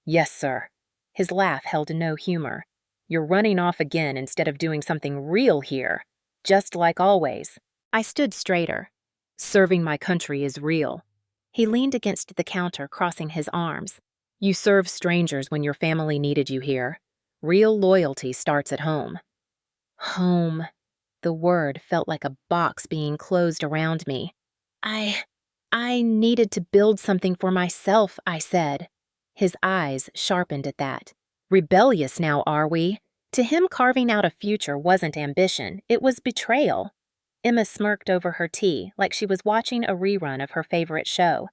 "Yes, sir." His laugh held no humor. "You're running off again instead of doing something real here. Just like always." I stood straighter. "Serving my country is real." He leaned against the counter, crossing his arms. "You served strangers when your family needed you here. Real loyalty starts at home." Home. The word felt like a box being closed around me. I needed to build something for myself," I said. His eyes sharpened at that. "Rebellious now, are we?" To him, carving out a future wasn't ambition, it was betrayal. Emma smirked over her tea like she was watching a rerun of her favorite show.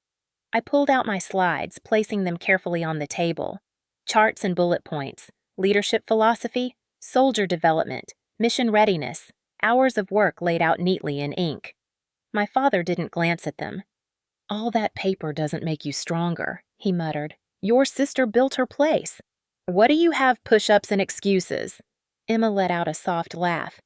I pulled out my slides, placing them carefully on the table. Charts and bullet points, leadership philosophy, soldier development, mission readiness, hours of work laid out neatly in ink. My father didn't glance at them. "All that paper doesn't make you stronger," he muttered. "Your sister built her place. What do you have push-ups and excuses?" Emma let out a soft laugh.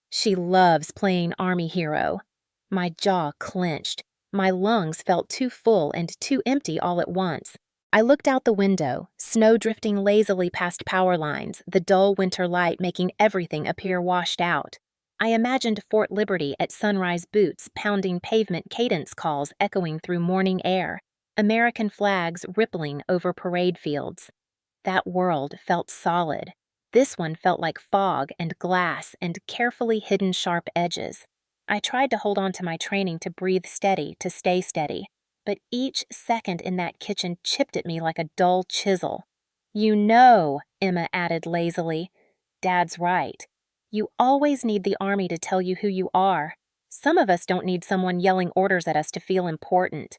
"She loves playing army hero." My jaw clenched. My lungs felt too full and too empty all at once. I looked out the window, snow drifting lazily past power lines, the dull winter light making everything appear washed out. I imagined Fort Liberty at sunrise boots pounding pavement cadence calls echoing through morning air, American flags rippling over parade fields. That world felt solid. This one felt like fog and glass and carefully hidden sharp edges. I tried to hold on to my training to breathe steady, to stay steady, but each second in that kitchen chipped at me like a dull chisel. "You know," Emma added lazily. "Dad's right. You always need the army to tell you who you are. Some of us don't need someone yelling orders at us to feel important."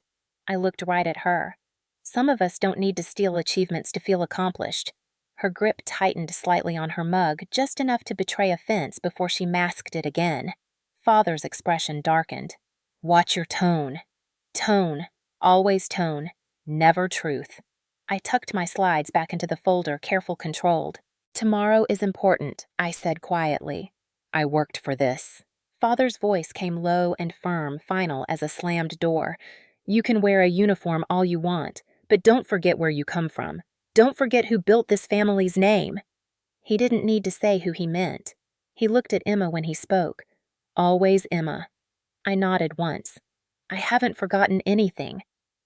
I looked right at her. "Some of us don't need to steal achievements to feel accomplished." Her grip tightened slightly on her mug, just enough to betray offense before she masked it again. Father's expression darkened. "Watch your tone." Tone. Always tone. Never truth. I tucked my slides back into the folder, careful controlled. "Tomorrow is important," I said quietly. "I worked for this." Father's voice came low and firm, final as a slammed door. "You can wear a uniform all you want, but don't forget where you come from. Don't forget who built this family's name." He didn't need to say who he meant. He looked at Emma when he spoke. "Always Emma." I nodded once. I haven't forgotten anything.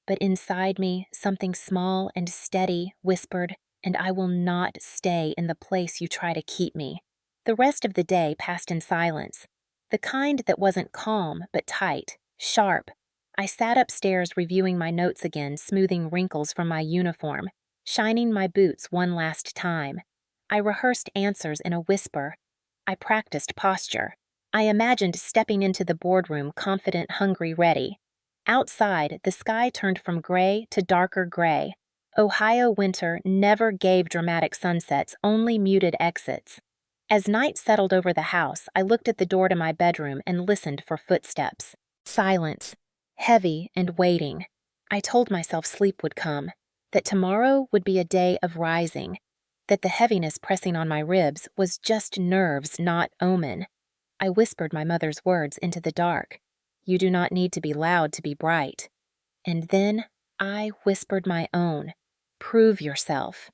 But inside me, something small and steady whispered, "And I will not stay in the place you try to keep me." The rest of the day passed in silence. The kind that wasn't calm, but tight, sharp. I sat upstairs reviewing my notes again, smoothing wrinkles from my uniform, shining my boots one last time. I rehearsed answers in a whisper. I practiced posture. I imagined stepping into the boardroom, confident, hungry, ready. Outside, the sky turned from gray to darker gray. Ohio winter never gave dramatic sunsets, only muted exits. As night settled over the house, I looked at the door to my bedroom and listened for footsteps. Silence. Heavy and waiting. I told myself sleep would come, that tomorrow would be a day of rising, that the heaviness pressing on my ribs was just nerves, not omen. I whispered my mother's words into the dark. "You do not need to be loud to be bright." And then I whispered my own. "Prove yourself."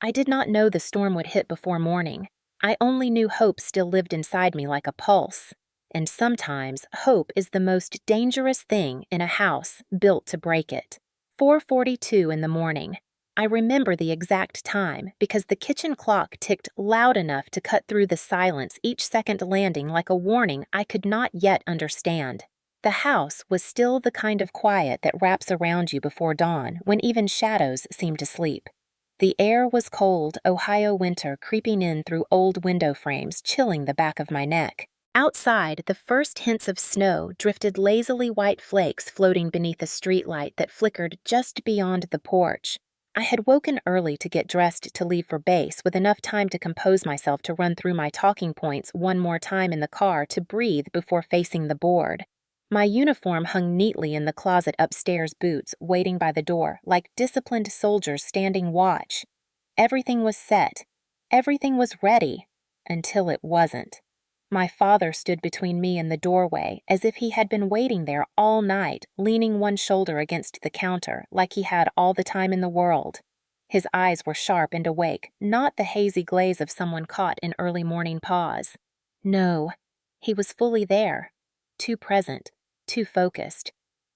I did not know the storm would hit before morning. I only knew hope still lived inside me like a pulse. And sometimes hope is the most dangerous thing in a house built to break it. 4:42 in the morning. I remember the exact time because the kitchen clock ticked loud enough to cut through the silence, each second landing like a warning I could not yet understand. The house was still the kind of quiet that wraps around you before dawn when even shadows seem to sleep. The air was cold, Ohio winter creeping in through old window frames, chilling the back of my neck. Outside, the first hints of snow drifted lazily white flakes floating beneath a streetlight that flickered just beyond the porch. I had woken early to get dressed to leave for base with enough time to compose myself to run through my talking points one more time in the car to breathe before facing the board. My uniform hung neatly in the closet upstairs, boots waiting by the door like disciplined soldiers standing watch. Everything was set. Everything was ready. Until it wasn't. My father stood between me and the doorway as if he had been waiting there all night, leaning one shoulder against the counter like he had all the time in the world. His eyes were sharp and awake, not the hazy glaze of someone caught in early morning pause. No, he was fully there. Too present. Too focused.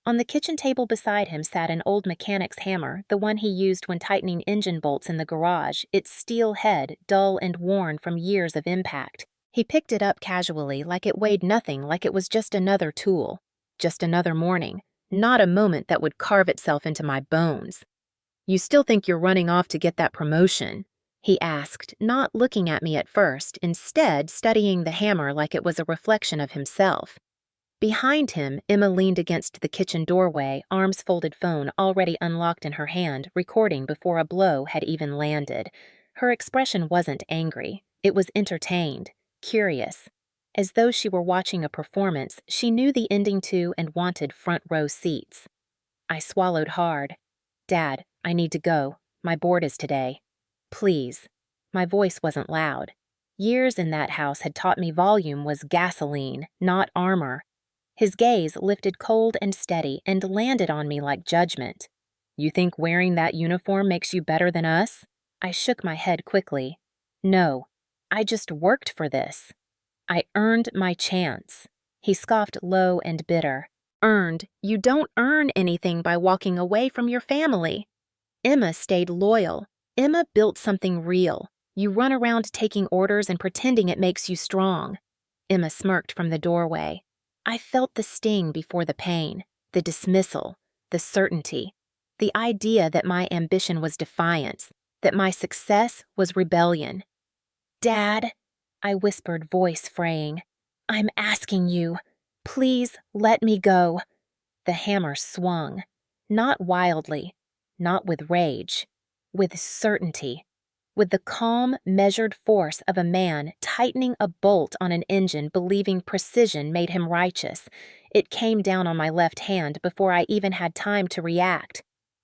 On the kitchen table beside him sat an old mechanic's hammer, the one he used when tightening engine bolts in the garage, its steel head dull and worn from years of impact. He picked it up casually, like it weighed nothing, like it was just another tool. Just another morning. Not a moment that would carve itself into my bones. "You still think you're running off to get that promotion?" he asked, not looking at me at first, instead studying the hammer like it was a reflection of himself. Behind him, Emma leaned against the kitchen doorway, arms folded, phone already unlocked in her hand, recording before a blow had even landed. Her expression wasn't angry. It was entertained, curious. As though she were watching a performance she knew the ending to and wanted front row seats. I swallowed hard. "Dad, I need to go. My board is today. Please." My voice wasn't loud. Years in that house had taught me volume was gasoline, not armor. His gaze lifted cold and steady and landed on me like judgment. "You think wearing that uniform makes you better than us?" I shook my head quickly. "No, I just worked for this. I earned my chance." He scoffed low and bitter. "Earned? You don't earn anything by walking away from your family." Emma stayed loyal. Emma built something real. You run around taking orders and pretending it makes you strong. Emma smirked from the doorway. I felt the sting before the pain, the dismissal, the certainty, the idea that my ambition was defiance, that my success was rebellion. "Dad," I whispered, voice fraying, "I'm asking you. Please let me go." The hammer swung. Not wildly, not with rage, with certainty. With the calm, measured force of a man tightening a bolt on an engine believing precision made him righteous, it came down on my left hand before I even had time to react.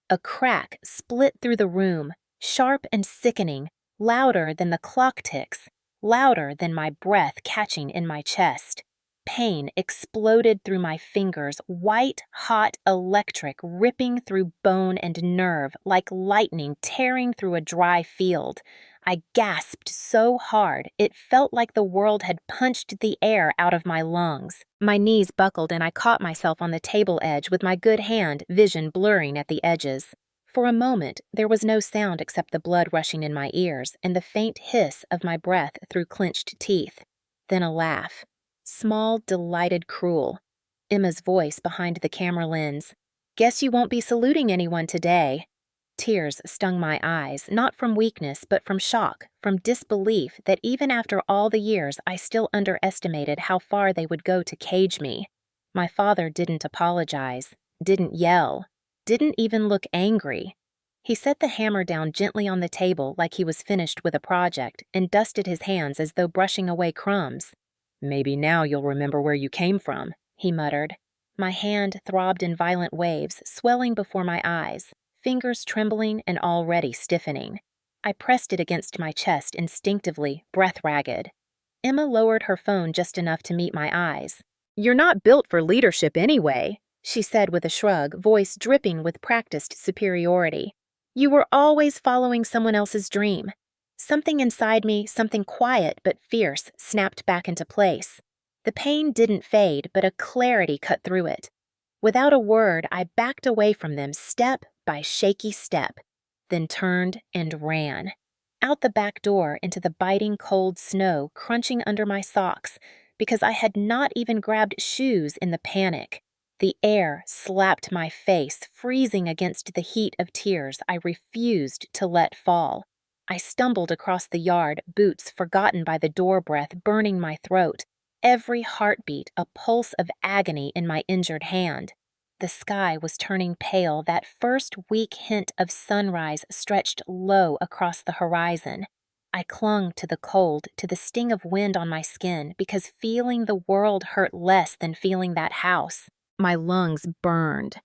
A crack split through the room, sharp and sickening, louder than the clock ticks, louder than my breath catching in my chest. Pain exploded through my fingers, white-hot electric ripping through bone and nerve like lightning tearing through a dry field. I gasped so hard it felt like the world had punched the air out of my lungs. My knees buckled and I caught myself on the table edge with my good hand, vision blurring at the edges. For a moment, there was no sound except the blood rushing in my ears and the faint hiss of my breath through clenched teeth. Then a laugh. Small, delighted, cruel. Emma's voice behind the camera lens. "Guess you won't be saluting anyone today." Tears stung my eyes, not from weakness, but from shock, from disbelief that even after all the years I still underestimated how far they would go to cage me. My father didn't apologize, didn't yell, didn't even look angry. He set the hammer down gently on the table like he was finished with a project and dusted his hands as though brushing away crumbs. "Maybe now you'll remember where you came from," he muttered. My hand throbbed in violent waves, swelling before my eyes, fingers trembling and already stiffening. I pressed it against my chest instinctively, breath ragged. Emma lowered her phone just enough to meet my eyes. "You're not built for leadership anyway," she said with a shrug, voice dripping with practiced superiority. "You were always following someone else's dream." Something inside me, something quiet but fierce, snapped back into place. The pain didn't fade, but a clarity cut through it. Without a word, I backed away from them step by shaky step, then turned and ran. Out the back door into the biting cold snow crunching under my socks, because I had not even grabbed shoes in the panic. The air slapped my face, freezing against the heat of tears I refused to let fall. I stumbled across the yard, boots forgotten by the door breath burning my throat, every heartbeat a pulse of agony in my injured hand. The sky was turning pale. That first weak hint of sunrise stretched low across the horizon. I clung to the cold, to the sting of wind on my skin, because feeling the world hurt less than feeling that house. My lungs burned.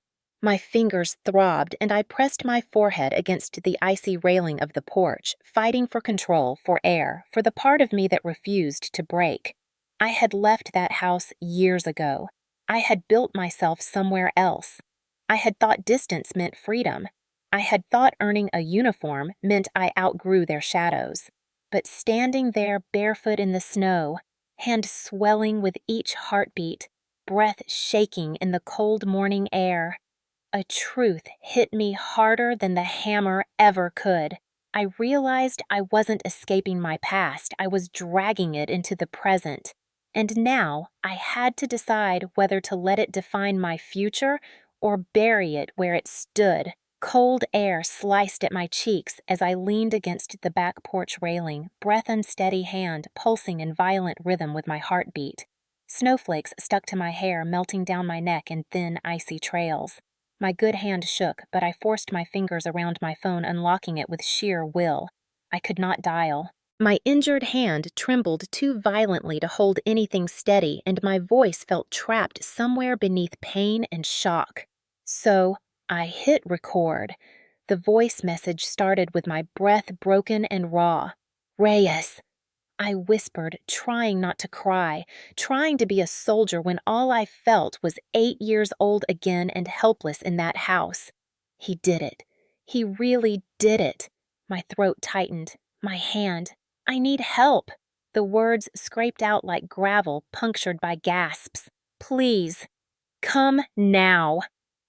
My fingers throbbed, and I pressed my forehead against the icy railing of the porch, fighting for control, for air, for the part of me that refused to break. I had left that house years ago. I had built myself somewhere else. I had thought distance meant freedom. I had thought earning a uniform meant I outgrew their shadows. But standing there barefoot in the snow, hand swelling with each heartbeat, breath shaking in the cold morning air, a truth hit me harder than the hammer ever could. I realized I wasn't escaping my past, I was dragging it into the present. And now I had to decide whether to let it define my future or bury it where it stood. Cold air sliced at my cheeks as I leaned against the back porch railing, breath unsteady hand pulsing in violent rhythm with my heartbeat. Snowflakes stuck to my hair, melting down my neck in thin, icy trails. My good hand shook, but I forced my fingers around my phone, unlocking it with sheer will. I could not dial. My injured hand trembled too violently to hold anything steady, and my voice felt trapped somewhere beneath pain and shock. So I hit record. The voice message started with my breath broken and raw. "Reyes," I whispered, trying not to cry, trying to be a soldier when all I felt was 8 years old again and helpless in that house. He did it. He really did it. My throat tightened. My hand. "I need help." The words scraped out like gravel, punctured by gasps. "Please. Come now."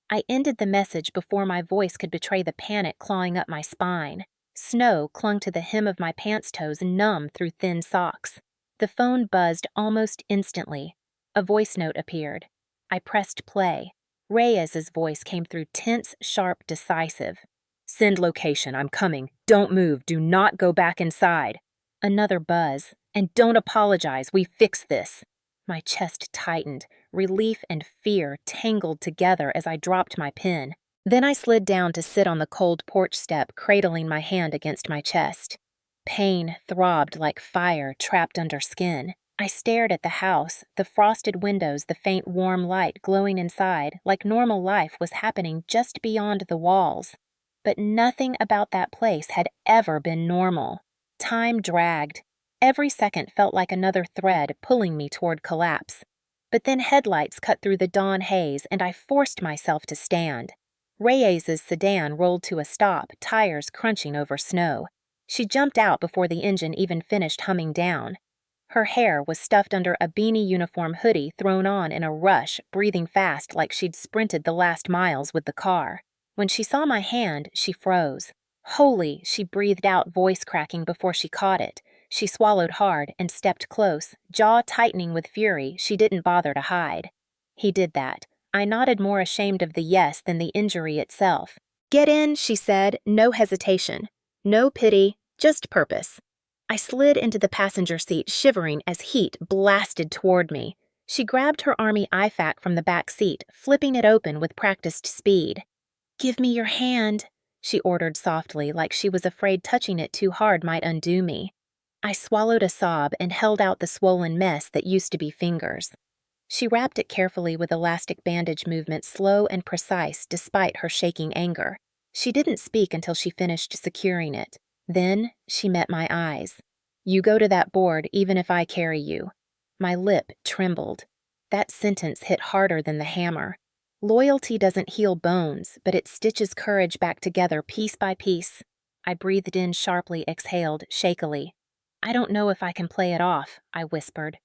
I ended the message before my voice could betray the panic clawing up my spine. Snow clung to the hem of my pants toes, numb through thin socks. The phone buzzed almost instantly. A voice note appeared. I pressed play. Reyes's voice came through tense, sharp, decisive. "Send location, I'm coming. Don't move, do not go back inside." Another buzz. "And don't apologize, we fixed this." My chest tightened. Relief and fear tangled together as I dropped my pen. Then I slid down to sit on the cold porch step, cradling my hand against my chest. Pain throbbed like fire trapped under skin. I stared at the house, the frosted windows, the faint warm light glowing inside, like normal life was happening just beyond the walls. But nothing about that place had ever been normal. Time dragged. Every second felt like another thread pulling me toward collapse. But then headlights cut through the dawn haze, and I forced myself to stand. Reyes's sedan rolled to a stop, tires crunching over snow. She jumped out before the engine even finished humming down. Her hair was stuffed under a beanie uniform hoodie thrown on in a rush, breathing fast like she'd sprinted the last miles with the car. When she saw my hand, she froze. "Holy," she breathed out, voice cracking before she caught it. She swallowed hard and stepped close, jaw tightening with fury she didn't bother to hide. He did that. I nodded, more ashamed of the yes than the injury itself. "Get in," she said, no hesitation. No pity, just purpose. I slid into the passenger seat, shivering as heat blasted toward me. She grabbed her army IFAC from the back seat, flipping it open with practiced speed. "Give me your hand," she ordered softly, like she was afraid touching it too hard might undo me. I swallowed a sob and held out the swollen mess that used to be fingers. She wrapped it carefully with elastic bandage movements, slow and precise despite her shaking anger. She didn't speak until she finished securing it. Then she met my eyes. "You go to that board even if I carry you." My lip trembled. That sentence hit harder than the hammer. Loyalty doesn't heal bones, but it stitches courage back together piece by piece. I breathed in sharply, exhaled shakily. "I don't know if I can play it off," I whispered.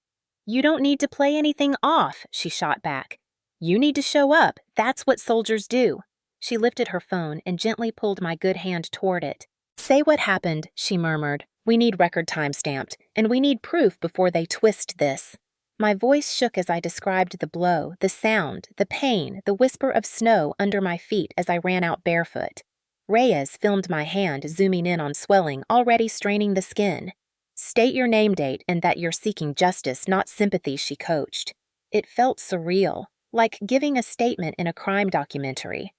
"You don't need to play anything off," she shot back. "You need to show up. That's what soldiers do." She lifted her phone and gently pulled my good hand toward it. "Say what happened," she murmured. "We need record time stamped, and we need proof before they twist this." My voice shook as I described the blow, the sound, the pain, the whisper of snow under my feet as I ran out barefoot. Reyes filmed my hand, zooming in on swelling, already straining the skin. "State your name date and that you're seeking justice, not sympathy," she coached. It felt surreal, like giving a statement in a crime documentary.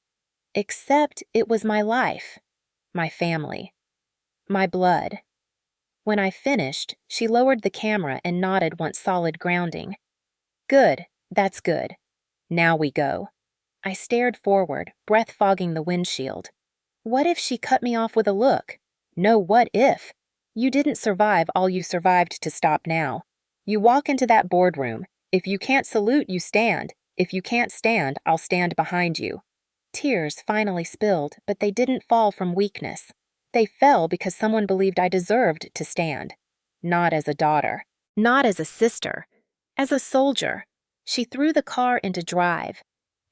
Except it was my life, my family, my blood. When I finished, she lowered the camera and nodded once solid grounding. Good, that's good. Now we go. I stared forward, breath fogging the windshield. What if she cut me off with a look? No, what if? You didn't survive all you survived to stop now. You walk into that boardroom. If you can't salute, you stand. If you can't stand, I'll stand behind you. Tears finally spilled, but they didn't fall from weakness. They fell because someone believed I deserved to stand. Not as a daughter. Not as a sister. As a soldier. She threw the car into drive.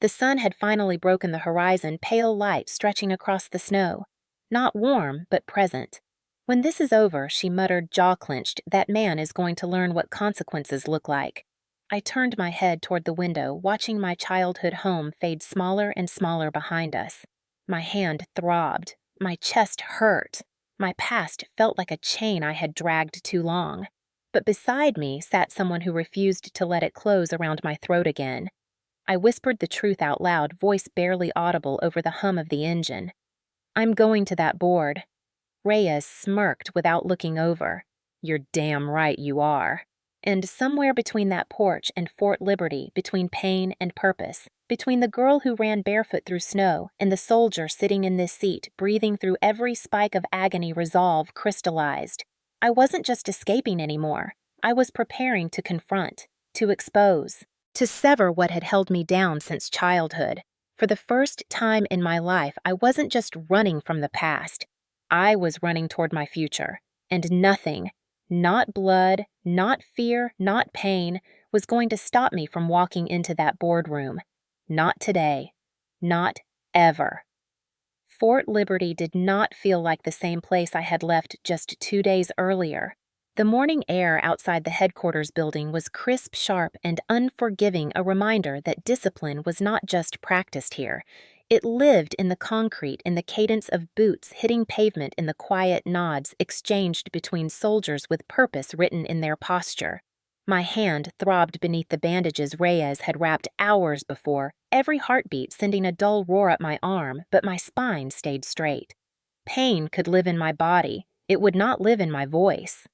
The sun had finally broken the horizon, pale light stretching across the snow. Not warm, but present. When this is over, she muttered, jaw-clenched, that man is going to learn what consequences look like. I turned my head toward the window, watching my childhood home fade smaller and smaller behind us. My hand throbbed. My chest hurt. My past felt like a chain I had dragged too long. But beside me sat someone who refused to let it close around my throat again. I whispered the truth out loud, voice barely audible over the hum of the engine. I'm going to that board. Reyes smirked without looking over. You're damn right you are. And somewhere between that porch and Fort Liberty, between pain and purpose, between the girl who ran barefoot through snow and the soldier sitting in this seat, breathing through every spike of agony, resolve crystallized. I wasn't just escaping anymore. I was preparing to confront, to expose, to sever what had held me down since childhood. For the first time in my life, I wasn't just running from the past. I was running toward my future, and nothing, not blood, not fear, not pain, was going to stop me from walking into that boardroom. Not today. Not ever. Fort Liberty did not feel like the same place I had left just 2 days earlier. The morning air outside the headquarters building was crisp, sharp, and unforgiving, a reminder that discipline was not just practiced here. It lived in the concrete, in the cadence of boots hitting pavement, in the quiet nods exchanged between soldiers with purpose written in their posture. My hand throbbed beneath the bandages Reyes had wrapped hours before, every heartbeat sending a dull roar up my arm, but my spine stayed straight. Pain could live in my body. It would not live in my voice.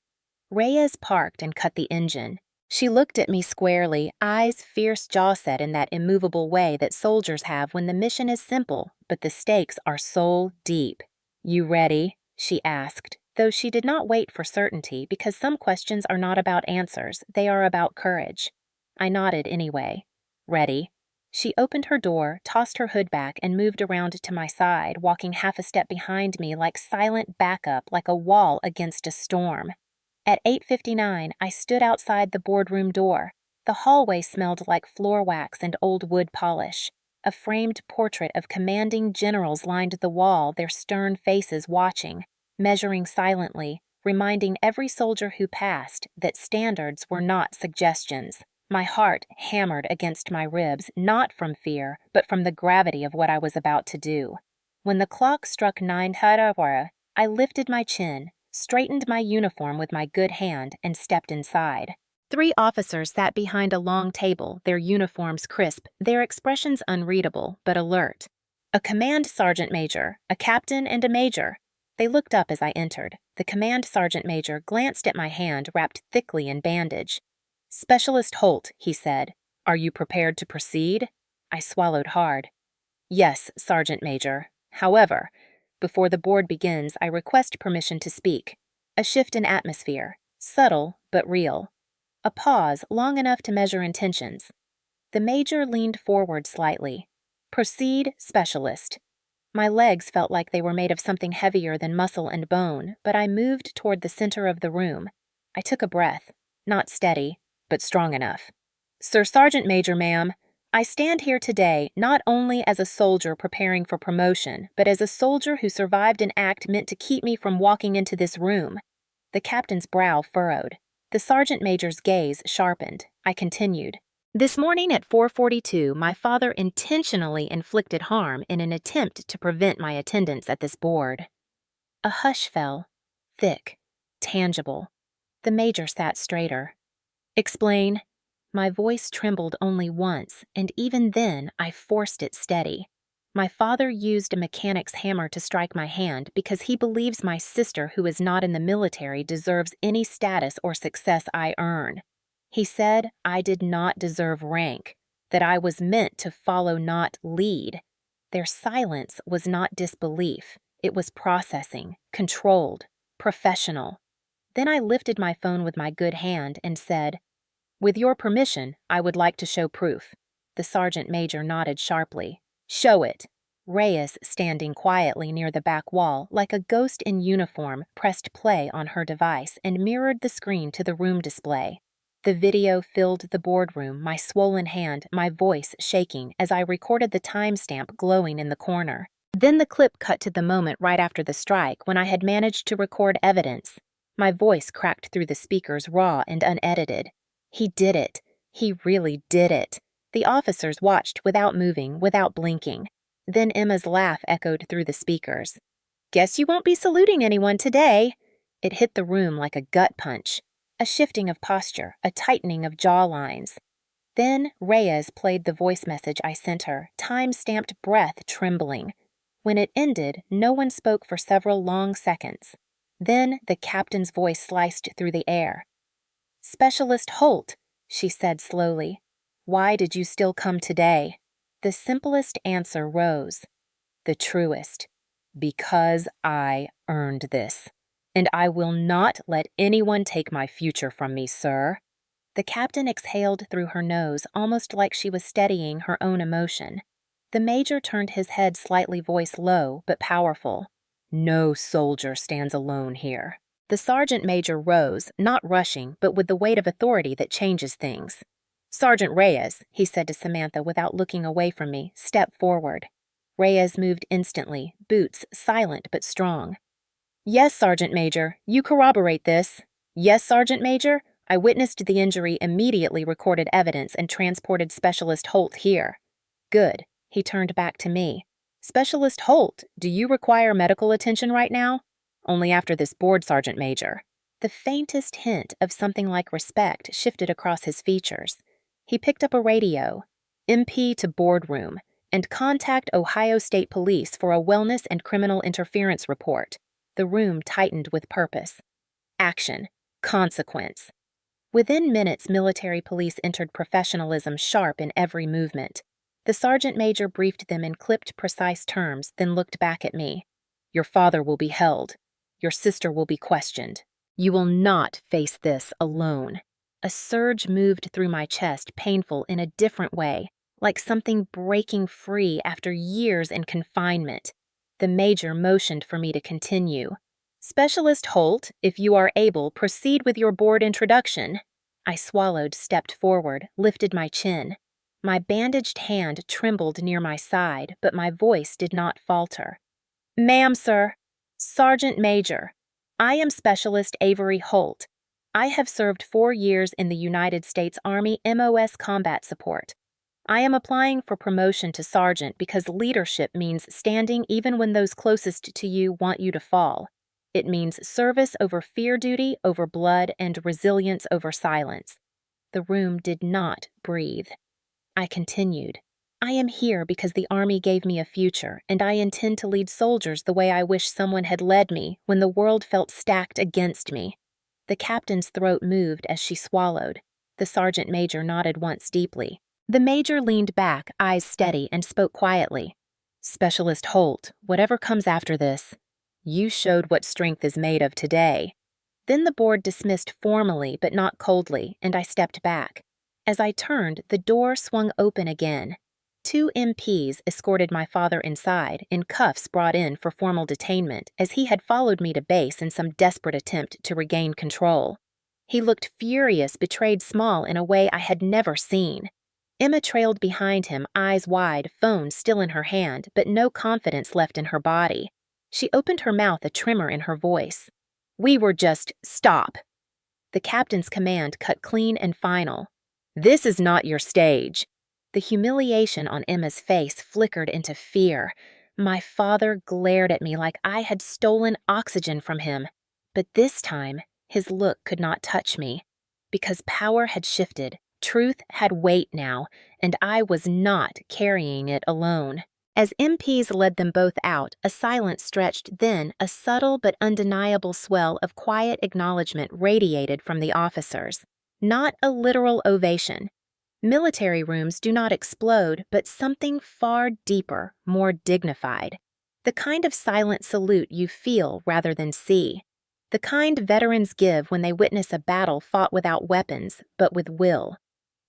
Reyes parked and cut the engine. She looked at me squarely, eyes fierce, jaw set in that immovable way that soldiers have when the mission is simple, but the stakes are soul deep. You ready? She asked, though she did not wait for certainty because some questions are not about answers, they are about courage. I nodded anyway. Ready. She opened her door, tossed her hood back, and moved around to my side, walking half a step behind me like silent backup, like a wall against a storm. At 8:59, I stood outside the boardroom door. The hallway smelled like floor wax and old wood polish. A framed portrait of commanding generals lined the wall, their stern faces watching, measuring silently, reminding every soldier who passed that standards were not suggestions. My heart hammered against my ribs, not from fear, but from the gravity of what I was about to do. When the clock struck 9 Harawara, I lifted my chin, straightened my uniform with my good hand, and stepped inside. 3 officers sat behind a long table, their uniforms crisp, their expressions unreadable, but alert. A command sergeant major, a captain, and a major. They looked up as I entered. The command sergeant major glanced at my hand wrapped thickly in bandage. "Specialist Holt," he said. "Are you prepared to proceed?" I swallowed hard. "Yes, Sergeant Major. However, before the board begins, I request permission to speak." A shift in atmosphere, subtle but real. A pause long enough to measure intentions. The major leaned forward slightly. "Proceed, Specialist." My legs felt like they were made of something heavier than muscle and bone, but I moved toward the center of the room. I took a breath, not steady, but strong enough. "Sir Sergeant Major, ma'am, I stand here today not only as a soldier preparing for promotion, but as a soldier who survived an act meant to keep me from walking into this room." The captain's brow furrowed. The sergeant major's gaze sharpened. I continued. "This morning at 4:42, my father intentionally inflicted harm in an attempt to prevent my attendance at this board." A hush fell, thick, tangible. The major sat straighter. "Explain." My voice trembled only once, and even then I forced it steady. My father used a mechanic's hammer to strike my hand because he believes my sister, who is not in the military, deserves any status or success I earn. He said I did not deserve rank, that I was meant to follow, not lead. Their silence was not disbelief, it was processing, controlled, professional. Then I lifted my phone with my good hand and said, "With your permission, I would like to show proof." The sergeant major nodded sharply. "Show it." Reyes, standing quietly near the back wall, like a ghost in uniform, pressed play on her device and mirrored the screen to the room display. The video filled the boardroom, my swollen hand, my voice shaking as I recorded the timestamp glowing in the corner. Then the clip cut to the moment right after the strike when I had managed to record evidence. My voice cracked through the speakers raw and unedited. He did it. He really did it. The officers watched without moving, without blinking. Then Emma's laugh echoed through the speakers. "Guess you won't be saluting anyone today." It hit the room like a gut punch. A shifting of posture, a tightening of jaw lines. Then Reyes played the voice message I sent her, time-stamped breath trembling. When it ended, no one spoke for several long seconds. Then the captain's voice sliced through the air. "Specialist Holt," she said slowly, "why did you still come today?" The simplest answer rose. The truest. Because I earned this. And I will not let anyone take my future from me, sir. The captain exhaled through her nose, almost like she was steadying her own emotion. The major turned his head slightly, voice low but powerful. "No soldier stands alone here." The sergeant major rose, not rushing, but with the weight of authority that changes things. "Sergeant Reyes," he said to Samantha without looking away from me, "step forward." Reyes moved instantly, boots silent but strong. "Yes, Sergeant Major, you corroborate this." "Yes, Sergeant Major, I witnessed the injury, immediately recorded evidence, and transported Specialist Holt here." "Good." He turned back to me. "Specialist Holt, do you require medical attention right now?" "Only after this board, Sergeant Major." The faintest hint of something like respect shifted across his features. He picked up a radio. "MP to boardroom, and contact Ohio State Police for a wellness and criminal interference report." The room tightened with purpose. Action. Consequence. Within minutes, military police entered professionalism sharp in every movement. The sergeant major briefed them in clipped, precise terms, then looked back at me. "Your father will be held. Your sister will be questioned. You will not face this alone." A surge moved through my chest, painful in a different way, like something breaking free after years in confinement. The major motioned for me to continue. "Specialist Holt, if you are able, proceed with your board introduction." I swallowed, stepped forward, lifted my chin. My bandaged hand trembled near my side, but my voice did not falter. "Ma'am, sir, Sergeant Major, I am Specialist Avery Holt. I have served 4 years in the United States Army MOS Combat Support. I am applying for promotion to sergeant because leadership means standing even when those closest to you want you to fall. It means service over fear duty, over blood, and resilience over silence." The room did not breathe. I continued. "I am here because the Army gave me a future, and I intend to lead soldiers the way I wish someone had led me when the world felt stacked against me." The captain's throat moved as she swallowed. The sergeant major nodded once deeply. The major leaned back, eyes steady, and spoke quietly. "Specialist Holt, whatever comes after this, you showed what strength is made of today." Then the board dismissed formally but not coldly, and I stepped back. As I turned, the door swung open again. 2 MPs escorted my father inside, in cuffs brought in for formal detainment, as he had followed me to base in some desperate attempt to regain control. He looked furious, betrayed small in a way I had never seen. Emma trailed behind him, eyes wide, phone still in her hand, but no confidence left in her body. She opened her mouth, a tremor in her voice. "We were just, stop." The captain's command cut clean and final. "This is not your stage." The humiliation on Emma's face flickered into fear. My father glared at me like I had stolen oxygen from him. But this time, his look could not touch me. Because power had shifted, Truth had weight now, and I was not carrying it alone. As MPs led them both out, a silence stretched, then a subtle but undeniable swell of quiet acknowledgement radiated from the officers. Not a literal ovation. Military rooms do not explode, but something far deeper, more dignified. The kind of silent salute you feel rather than see. The kind veterans give when they witness a battle fought without weapons, but with will.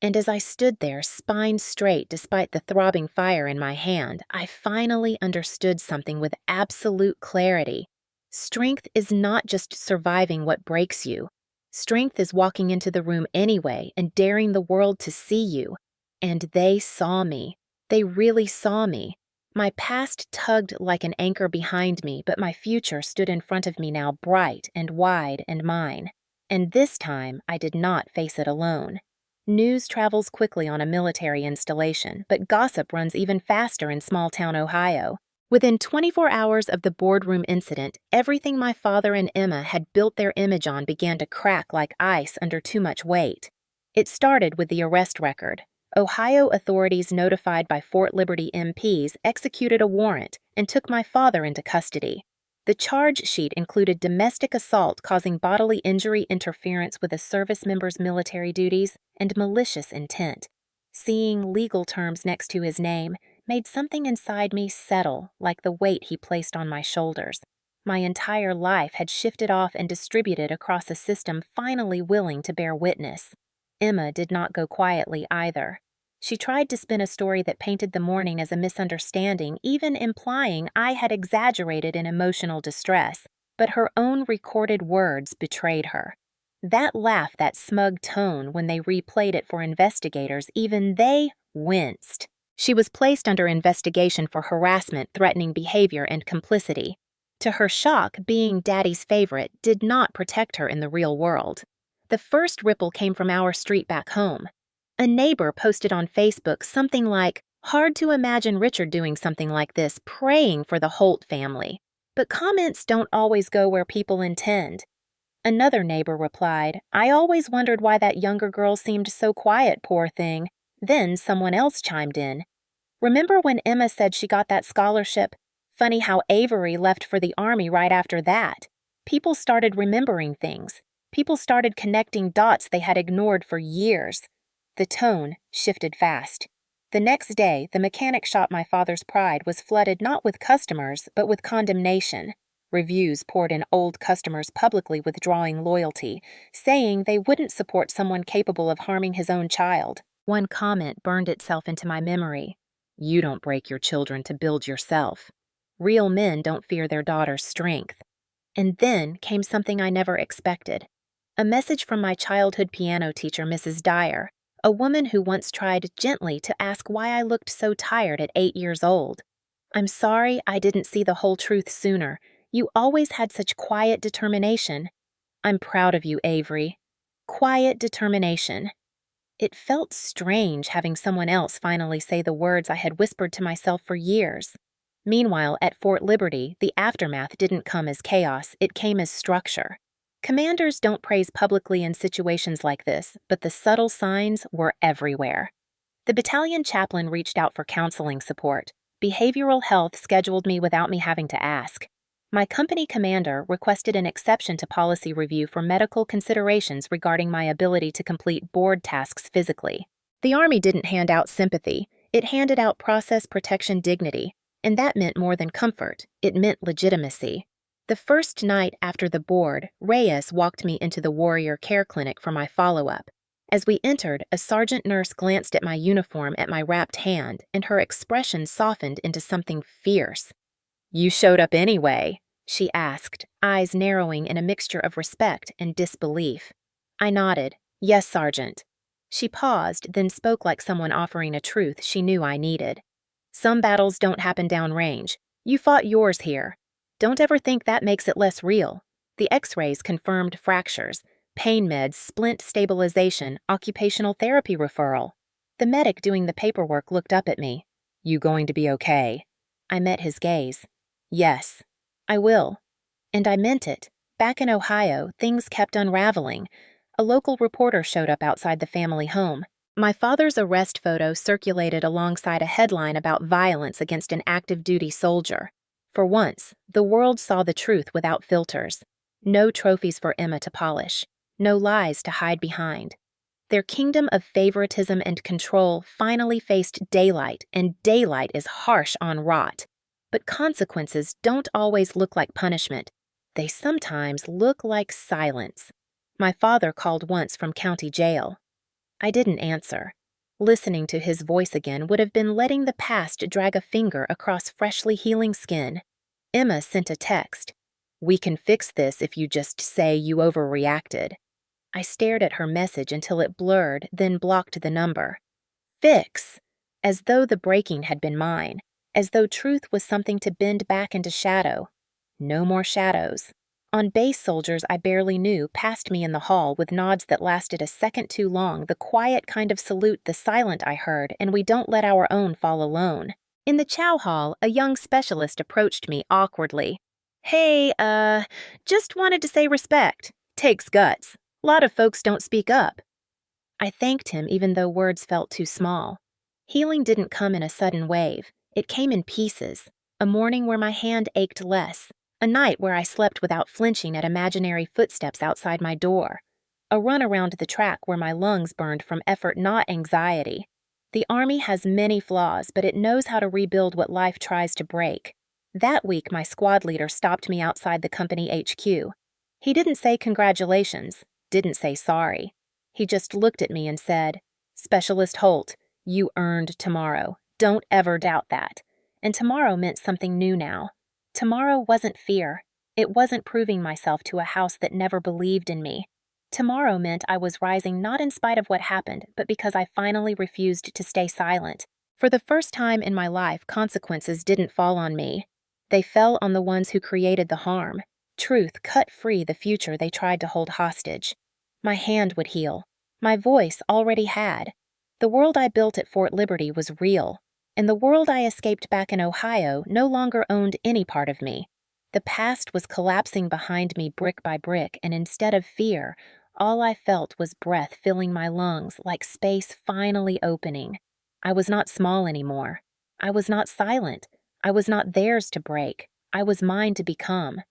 And as I stood there, spine straight despite the throbbing fire in my hand, I finally understood something with absolute clarity. Strength is not just surviving what breaks you. Strength is walking into the room anyway and daring the world to see you. And they saw me. They really saw me. My past tugged like an anchor behind me, but my future stood in front of me now, bright and wide and mine. And this time, I did not face it alone. News travels quickly on a military installation, but gossip runs even faster in small-town Ohio. Within 24 hours of the boardroom incident, everything my father and Emma had built their image on began to crack like ice under too much weight. It started with the arrest record. Ohio authorities notified by Fort Liberty MPs executed a warrant and took my father into custody. The charge sheet included domestic assault causing bodily injury interference with a service member's military duties and malicious intent. Seeing legal terms next to his name made something inside me settle like the weight he placed on my shoulders. My entire life had shifted off and distributed across a system finally willing to bear witness. Emma did not go quietly either. She tried to spin a story that painted the morning as a misunderstanding, even implying I had exaggerated in emotional distress, but her own recorded words betrayed her. That laugh, that smug tone when they replayed it for investigators, even they winced. She was placed under investigation for harassment, threatening behavior, and complicity. To her shock, being Daddy's favorite did not protect her in the real world. The first ripple came from our street back home. A neighbor posted on Facebook something like, "Hard to imagine Richard doing something like this, praying for the Holt family." But comments don't always go where people intend. Another neighbor replied, "I always wondered why that younger girl seemed so quiet, poor thing." Then someone else chimed in, "Remember when Emma said she got that scholarship? Funny how Avery left for the Army right after that." People started remembering things. People started connecting dots they had ignored for years. The tone shifted fast. The next day, the mechanic shop my father's pride was flooded not with customers, but with condemnation. Reviews poured in, old customers publicly withdrawing loyalty, saying they wouldn't support someone capable of harming his own child. One comment burned itself into my memory. "You don't break your children to build yourself. Real men don't fear their daughter's strength." And then came something I never expected. A message from my childhood piano teacher, Mrs. Dyer, a woman who once tried gently to ask why I looked so tired at 8 years old. "I'm sorry I didn't see the whole truth sooner. You always had such quiet determination. I'm proud of you, Avery." Quiet determination. It felt strange having someone else finally say the words I had whispered to myself for years. Meanwhile, at Fort Liberty, the aftermath didn't come as chaos, it came as structure. Commanders don't praise publicly in situations like this, but the subtle signs were everywhere. The battalion chaplain reached out for counseling support. Behavioral health scheduled me without me having to ask. My company commander requested an exception to policy review for medical considerations regarding my ability to complete board tasks physically. The Army didn't hand out sympathy, it handed out process protection dignity, and that meant more than comfort, it meant legitimacy. The first night after the board, Reyes walked me into the Warrior Care Clinic for my follow-up. As we entered, a sergeant nurse glanced at my uniform at my wrapped hand, and her expression softened into something fierce. "You showed up anyway?" she asked, eyes narrowing in a mixture of respect and disbelief. I nodded. "Yes, Sergeant." She paused, then spoke like someone offering a truth she knew I needed. "Some battles don't happen downrange. You fought yours here. Don't ever think that makes it less real. The X-rays confirmed fractures, pain meds, splint stabilization, occupational therapy referral." The medic doing the paperwork looked up at me. "You going to be okay?" I met his gaze. "Yes, I will." And I meant it. Back in Ohio, things kept unraveling. A local reporter showed up outside the family home. My father's arrest photo circulated alongside a headline about violence against an active duty soldier. For once, the world saw the truth without filters. No trophies for Emma to polish. No lies to hide behind. Their kingdom of favoritism and control finally faced daylight, and daylight is harsh on rot. But consequences don't always look like punishment. They sometimes look like silence. My father called once from county jail. I didn't answer. Listening to his voice again would have been letting the past drag a finger across freshly healing skin. Emma sent a text. "We can fix this if you just say you overreacted." I stared at her message until it blurred, then blocked the number. Fix! As though the breaking had been mine. As though truth was something to bend back into shadow. No more shadows. On base soldiers I barely knew passed me in the hall with nods that lasted a second too long, the quiet kind of salute the silent I heard, and we don't let our own fall alone. In the chow hall, a young specialist approached me awkwardly. "Hey, just wanted to say respect. Takes guts. Lot of folks don't speak up." I thanked him even though words felt too small. Healing didn't come in a sudden wave. It came in pieces. A morning where my hand ached less. A night where I slept without flinching at imaginary footsteps outside my door. A run around the track where my lungs burned from effort, not anxiety. The Army has many flaws, but it knows how to rebuild what life tries to break. That week, my squad leader stopped me outside the company HQ. He didn't say congratulations, didn't say sorry. He just looked at me and said, "Specialist Holt, you earned tomorrow. Don't ever doubt that." And tomorrow meant something new now. Tomorrow wasn't fear. It wasn't proving myself to a house that never believed in me. Tomorrow meant I was rising not in spite of what happened, but because I finally refused to stay silent. For the first time in my life, consequences didn't fall on me. They fell on the ones who created the harm. Truth cut free the future they tried to hold hostage. My hand would heal. My voice already had. The world I built at Fort Liberty was real. And the world I escaped back in Ohio no longer owned any part of me. The past was collapsing behind me brick by brick, and instead of fear, all I felt was breath filling my lungs like space finally opening. I was not small anymore. I was not silent. I was not theirs to break. I was mine to become.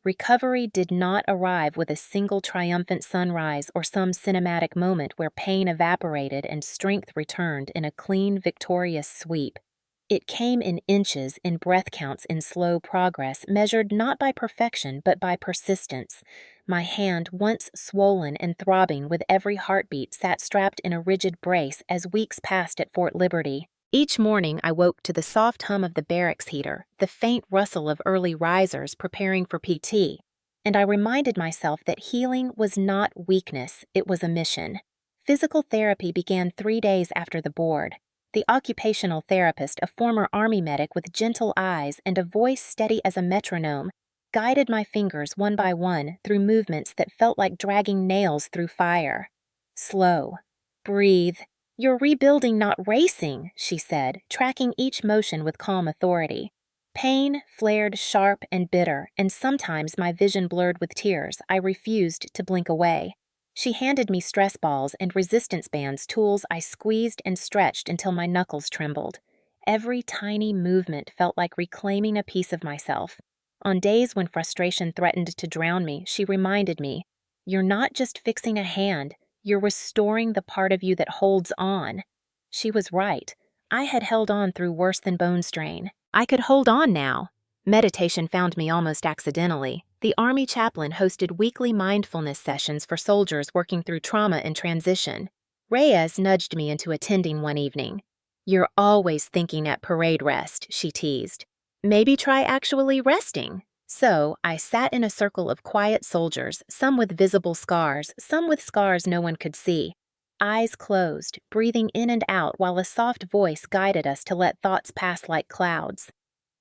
Recovery did not arrive with a single triumphant sunrise or some cinematic moment where pain evaporated and strength returned in a clean, victorious sweep. It came in inches, in breath counts, in slow progress, measured not by perfection but by persistence. My hand, once swollen and throbbing with every heartbeat, sat strapped in a rigid brace as weeks passed at Fort Liberty. Each morning I woke to the soft hum of the barracks heater, the faint rustle of early risers preparing for PT, and I reminded myself that healing was not weakness, it was a mission. Physical therapy began 3 days after the board. The occupational therapist, a former Army medic with gentle eyes and a voice steady as a metronome, guided my fingers one by one through movements that felt like dragging nails through fire. "Slow. Breathe. You're rebuilding, not racing," she said, tracking each motion with calm authority. Pain flared sharp and bitter, and sometimes my vision blurred with tears. I refused to blink away. She handed me stress balls and resistance bands, tools I squeezed and stretched until my knuckles trembled. Every tiny movement felt like reclaiming a piece of myself. On days when frustration threatened to drown me, she reminded me, "You're not just fixing a hand. You're restoring the part of you that holds on." She was right. I had held on through worse than bone strain. I could hold on now. Meditation found me almost accidentally. The Army chaplain hosted weekly mindfulness sessions for soldiers working through trauma and transition. Reyes nudged me into attending one evening. "You're always thinking at parade rest," she teased. "Maybe try actually resting." So, I sat in a circle of quiet soldiers, some with visible scars, some with scars no one could see. Eyes closed, breathing in and out while a soft voice guided us to let thoughts pass like clouds.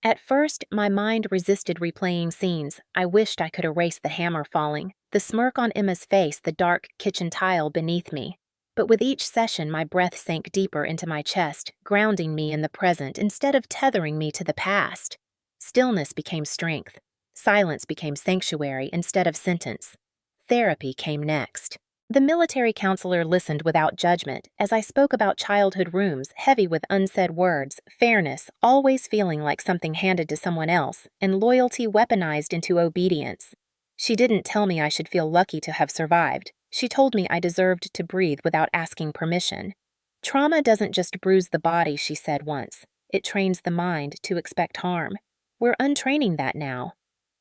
At first, my mind resisted replaying scenes. I wished I could erase the hammer falling, the smirk on Emma's face, the dark kitchen tile beneath me. But with each session, my breath sank deeper into my chest, grounding me in the present instead of tethering me to the past. Stillness became strength. Silence became sanctuary instead of sentence. Therapy came next. The military counselor listened without judgment as I spoke about childhood rooms heavy with unsaid words, fairness always feeling like something handed to someone else, and loyalty weaponized into obedience. She didn't tell me I should feel lucky to have survived. She told me I deserved to breathe without asking permission. Trauma doesn't just bruise the body, she said once. It trains the mind to expect harm. We're untraining that now.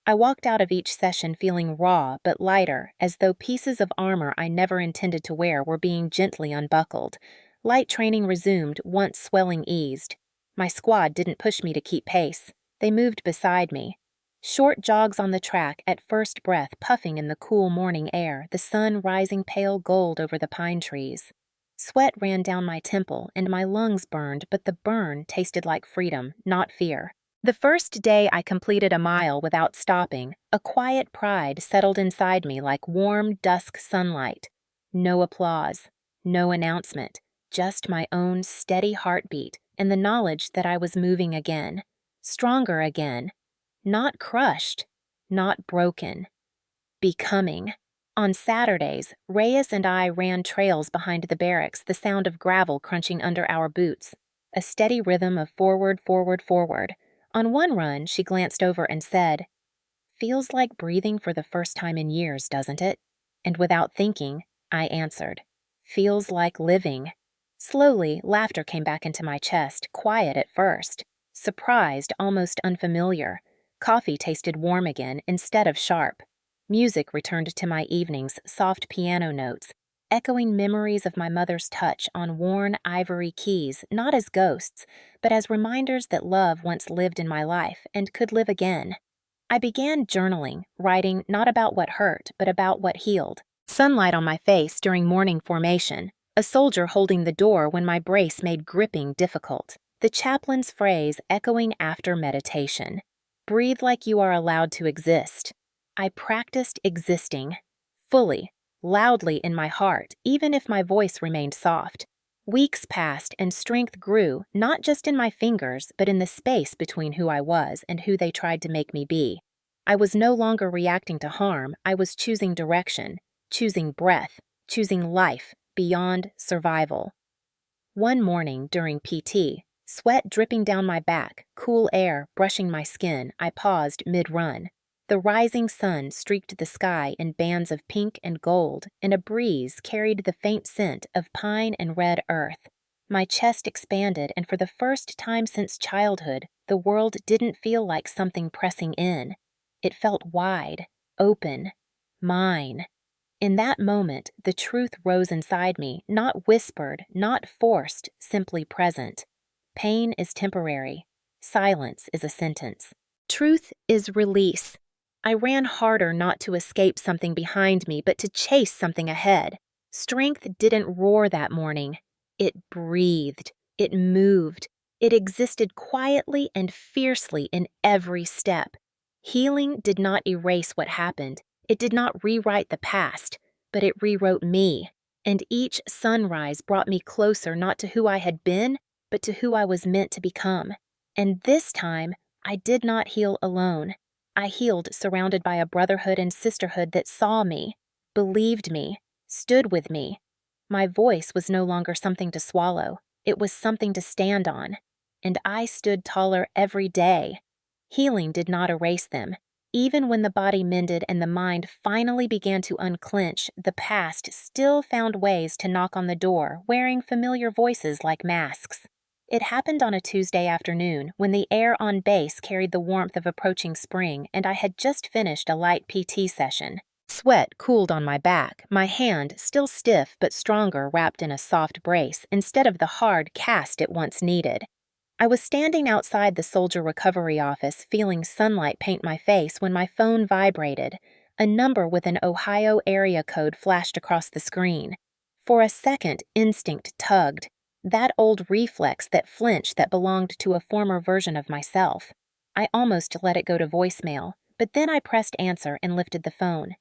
I walked out of each session feeling raw but lighter, as though pieces of armor I never intended to wear were being gently unbuckled. Light training resumed once swelling eased. My squad didn't push me to keep pace. They moved beside me. Short jogs on the track at first breath puffing in the cool morning air, the sun rising pale gold over the pine trees. Sweat ran down my temple and my lungs burned, but the burn tasted like freedom, not fear. The first day I completed a mile without stopping, a quiet pride settled inside me like warm dusk sunlight. No applause, no announcement, just my own steady heartbeat and the knowledge that I was moving again, stronger again, not crushed, not broken, becoming. On Saturdays, Reyes and I ran trails behind the barracks, the sound of gravel crunching under our boots, a steady rhythm of forward, forward, forward. On one run, she glanced over and said, "Feels like breathing for the first time in years, doesn't it?" And without thinking, I answered, "Feels like living." Slowly, laughter came back into my chest, quiet at first, surprised, almost unfamiliar. Coffee tasted warm again instead of sharp. Music returned to my evenings, soft piano notes, echoing memories of my mother's touch on worn ivory keys, not as ghosts, but as reminders that love once lived in my life and could live again. I began journaling, writing not about what hurt, but about what healed. Sunlight on my face during morning formation, a soldier holding the door when my brace made gripping difficult. The chaplain's phrase echoing after meditation. Breathe like you are allowed to exist. I practiced existing, fully, loudly in my heart, even if my voice remained soft. Weeks passed and strength grew, not just in my fingers, but in the space between who I was and who they tried to make me be. I was no longer reacting to harm, I was choosing direction, choosing breath, choosing life beyond survival. One morning during PT, sweat dripping down my back, cool air brushing my skin, I paused mid-run. The rising sun streaked the sky in bands of pink and gold, and a breeze carried the faint scent of pine and red earth. My chest expanded, and for the first time since childhood, the world didn't feel like something pressing in. It felt wide, open, mine. In that moment, the truth rose inside me, not whispered, not forced, simply present. Pain is temporary. Silence is a sentence. Truth is release. I ran harder not to escape something behind me, but to chase something ahead. Strength didn't roar that morning. It breathed. It moved. It existed quietly and fiercely in every step. Healing did not erase what happened. It did not rewrite the past, but it rewrote me. And each sunrise brought me closer not to who I had been, but to who I was meant to become. And this time, I did not heal alone. I healed surrounded by a brotherhood and sisterhood that saw me, believed me, stood with me. My voice was no longer something to swallow. It was something to stand on. And I stood taller every day. Healing did not erase them. Even when the body mended and the mind finally began to unclench, the past still found ways to knock on the door, wearing familiar voices like masks. It happened on a Tuesday afternoon when the air on base carried the warmth of approaching spring, and I had just finished a light PT session. Sweat cooled on my back, my hand, still stiff but stronger, wrapped in a soft brace instead of the hard cast it once needed. I was standing outside the soldier recovery office, feeling sunlight paint my face when my phone vibrated. A number with an Ohio area code flashed across the screen. For a second, instinct tugged. That old reflex, that flinch that belonged to a former version of myself. I almost let it go to voicemail, but then I pressed answer and lifted the phone.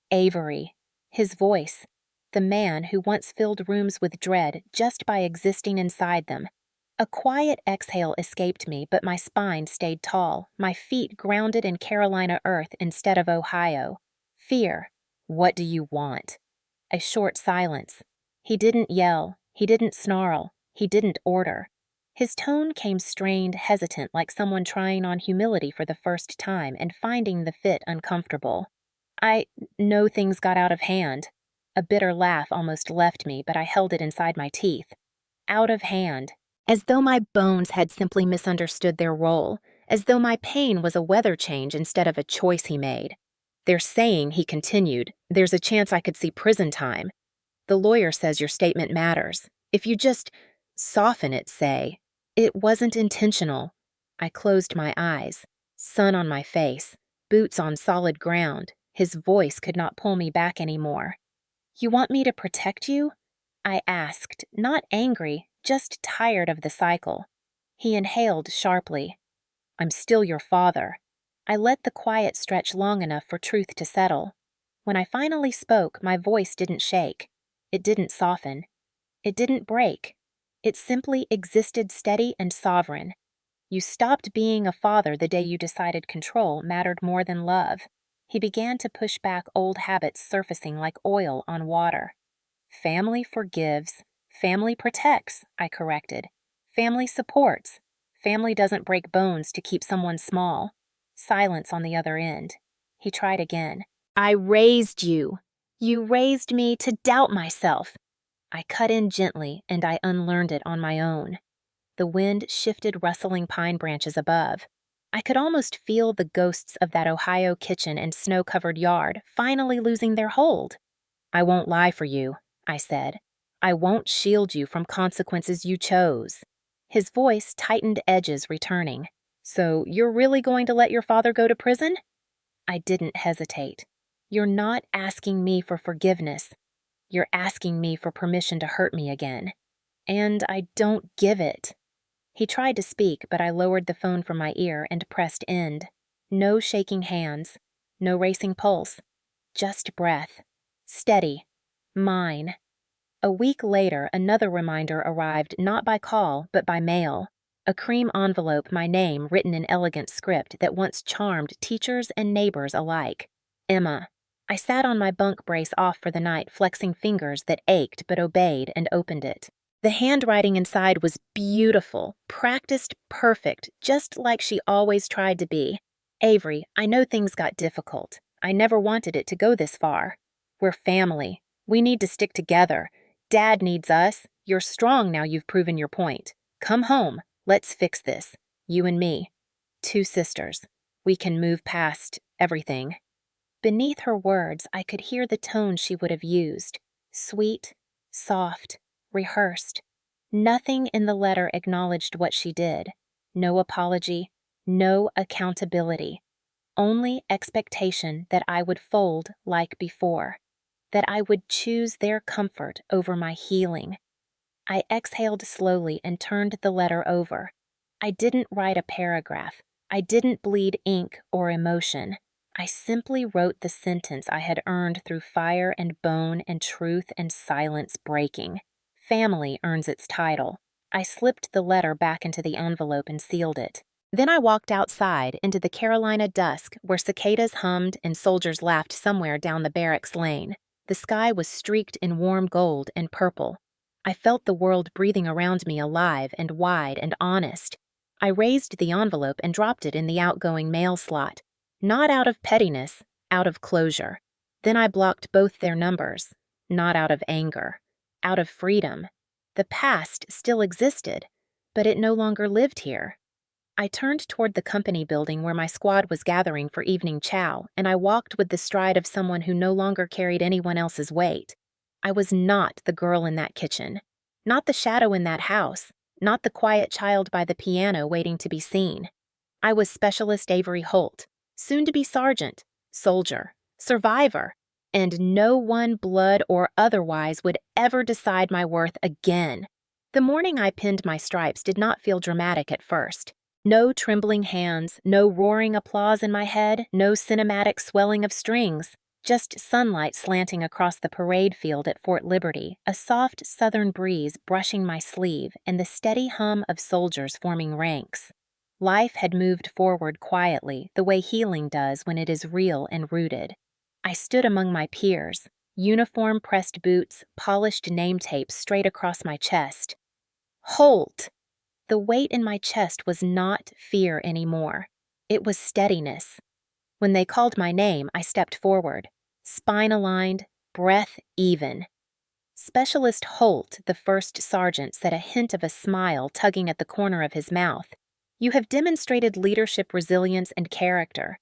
Avery. His voice. The man who once filled rooms with dread just by existing inside them. A quiet exhale escaped me, but my spine stayed tall, my feet grounded in Carolina earth instead of Ohio. Fear. What do you want? A short silence. He didn't yell, he didn't snarl, he didn't order. His tone came strained, hesitant, like someone trying on humility for the first time and finding the fit uncomfortable. I know things got out of hand. A bitter laugh almost left me, but I held it inside my teeth. Out of hand. As though my bones had simply misunderstood their role, as though my pain was a weather change instead of a choice he made. They're saying, he continued, there's a chance I could see prison time. The lawyer says your statement matters. If you just soften it, say. It wasn't intentional. I closed my eyes. Sun on my face. Boots on solid ground. His voice could not pull me back anymore. You want me to protect you? I asked, not angry, just tired of the cycle. He inhaled sharply. I'm still your father. I let the quiet stretch long enough for truth to settle. When I finally spoke, my voice didn't shake. It didn't soften. It didn't break. It simply existed steady and sovereign. You stopped being a father the day you decided control mattered more than love. He began to push back old habits surfacing like oil on water. Family forgives. Family protects, I corrected. Family supports. Family doesn't break bones to keep someone small. Silence on the other end. He tried again. I raised you. You raised me to doubt myself. I cut in gently, and I unlearned it on my own. The wind shifted rustling pine branches above. I could almost feel the ghosts of that Ohio kitchen and snow-covered yard finally losing their hold. I won't lie for you, I said. I won't shield you from consequences you chose. His voice tightened edges, returning. So you're really going to let your father go to prison? I didn't hesitate. You're not asking me for forgiveness. You're asking me for permission to hurt me again. And I don't give it. He tried to speak, but I lowered the phone from my ear and pressed end. No shaking hands. No racing pulse. Just breath. Steady. Mine. A week later, another reminder arrived not by call, but by mail. A cream envelope, my name written in elegant script that once charmed teachers and neighbors alike. Emma. I sat on my bunk brace off for the night, flexing fingers that ached but obeyed, and opened it. The handwriting inside was beautiful, practiced perfect, just like she always tried to be. Avery, I know things got difficult. I never wanted it to go this far. We're family. We need to stick together. Dad needs us. You're strong now you've proven your point. Come home. Let's fix this. You and me. 2 sisters. We can move past everything. Beneath her words, I could hear the tone she would have used. Sweet, soft, rehearsed. Nothing in the letter acknowledged what she did. No apology, no accountability. Only expectation that I would fold like before, that I would choose their comfort over my healing. I exhaled slowly and turned the letter over. I didn't write a paragraph. I didn't bleed ink or emotion. I simply wrote the sentence I had earned through fire and bone and truth and silence breaking. Family earns its title. I slipped the letter back into the envelope and sealed it. Then I walked outside into the Carolina dusk where cicadas hummed and soldiers laughed somewhere down the barracks lane. The sky was streaked in warm gold and purple. I felt the world breathing around me alive and wide and honest. I raised the envelope and dropped it in the outgoing mail slot. Not out of pettiness, out of closure. Then I blocked both their numbers. Not out of anger. Out of freedom. The past still existed, but it no longer lived here. I turned toward the company building where my squad was gathering for evening chow, and I walked with the stride of someone who no longer carried anyone else's weight. I was not the girl in that kitchen. Not the shadow in that house. Not the quiet child by the piano waiting to be seen. I was Specialist Avery Holt, soon to be sergeant, soldier, survivor, and no one, blood or otherwise, would ever decide my worth again. The morning I pinned my stripes did not feel dramatic at first. No trembling hands, no roaring applause in my head, no cinematic swelling of strings. Just sunlight slanting across the parade field at Fort Liberty, a soft southern breeze brushing my sleeve, and the steady hum of soldiers forming ranks. Life had moved forward quietly, the way healing does when it is real and rooted. I stood among my peers, Uniform-pressed boots, polished name tape straight across my chest. Holt! The weight in my chest was not fear anymore. It was steadiness. When they called my name, I stepped forward, spine aligned, breath even. Specialist Holt, the first sergeant, said, a hint of a smile tugging at the corner of his mouth. You have demonstrated leadership, resilience, and character.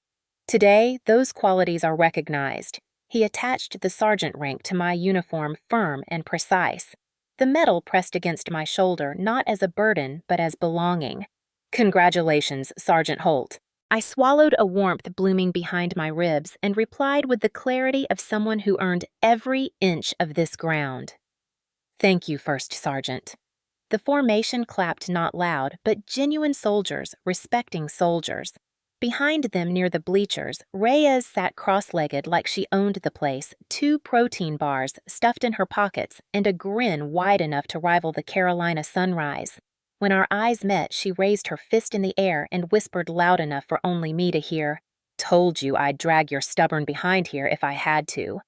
Today, those qualities are recognized. He attached the sergeant rank to my uniform, firm and precise. The medal pressed against my shoulder, not as a burden, but as belonging. Congratulations, Sergeant Holt. I swallowed a warmth blooming behind my ribs and replied with the clarity of someone who earned every inch of this ground. Thank you, First Sergeant. The formation clapped not loud, but genuine soldiers, respecting soldiers. Behind them near the bleachers, Reyes sat cross-legged like she owned the place, 2 protein bars stuffed in her pockets and a grin wide enough to rival the Carolina sunrise. When our eyes met, she raised her fist in the air and whispered loud enough for only me to hear, "Told you I'd drag your stubborn behind here if I had to."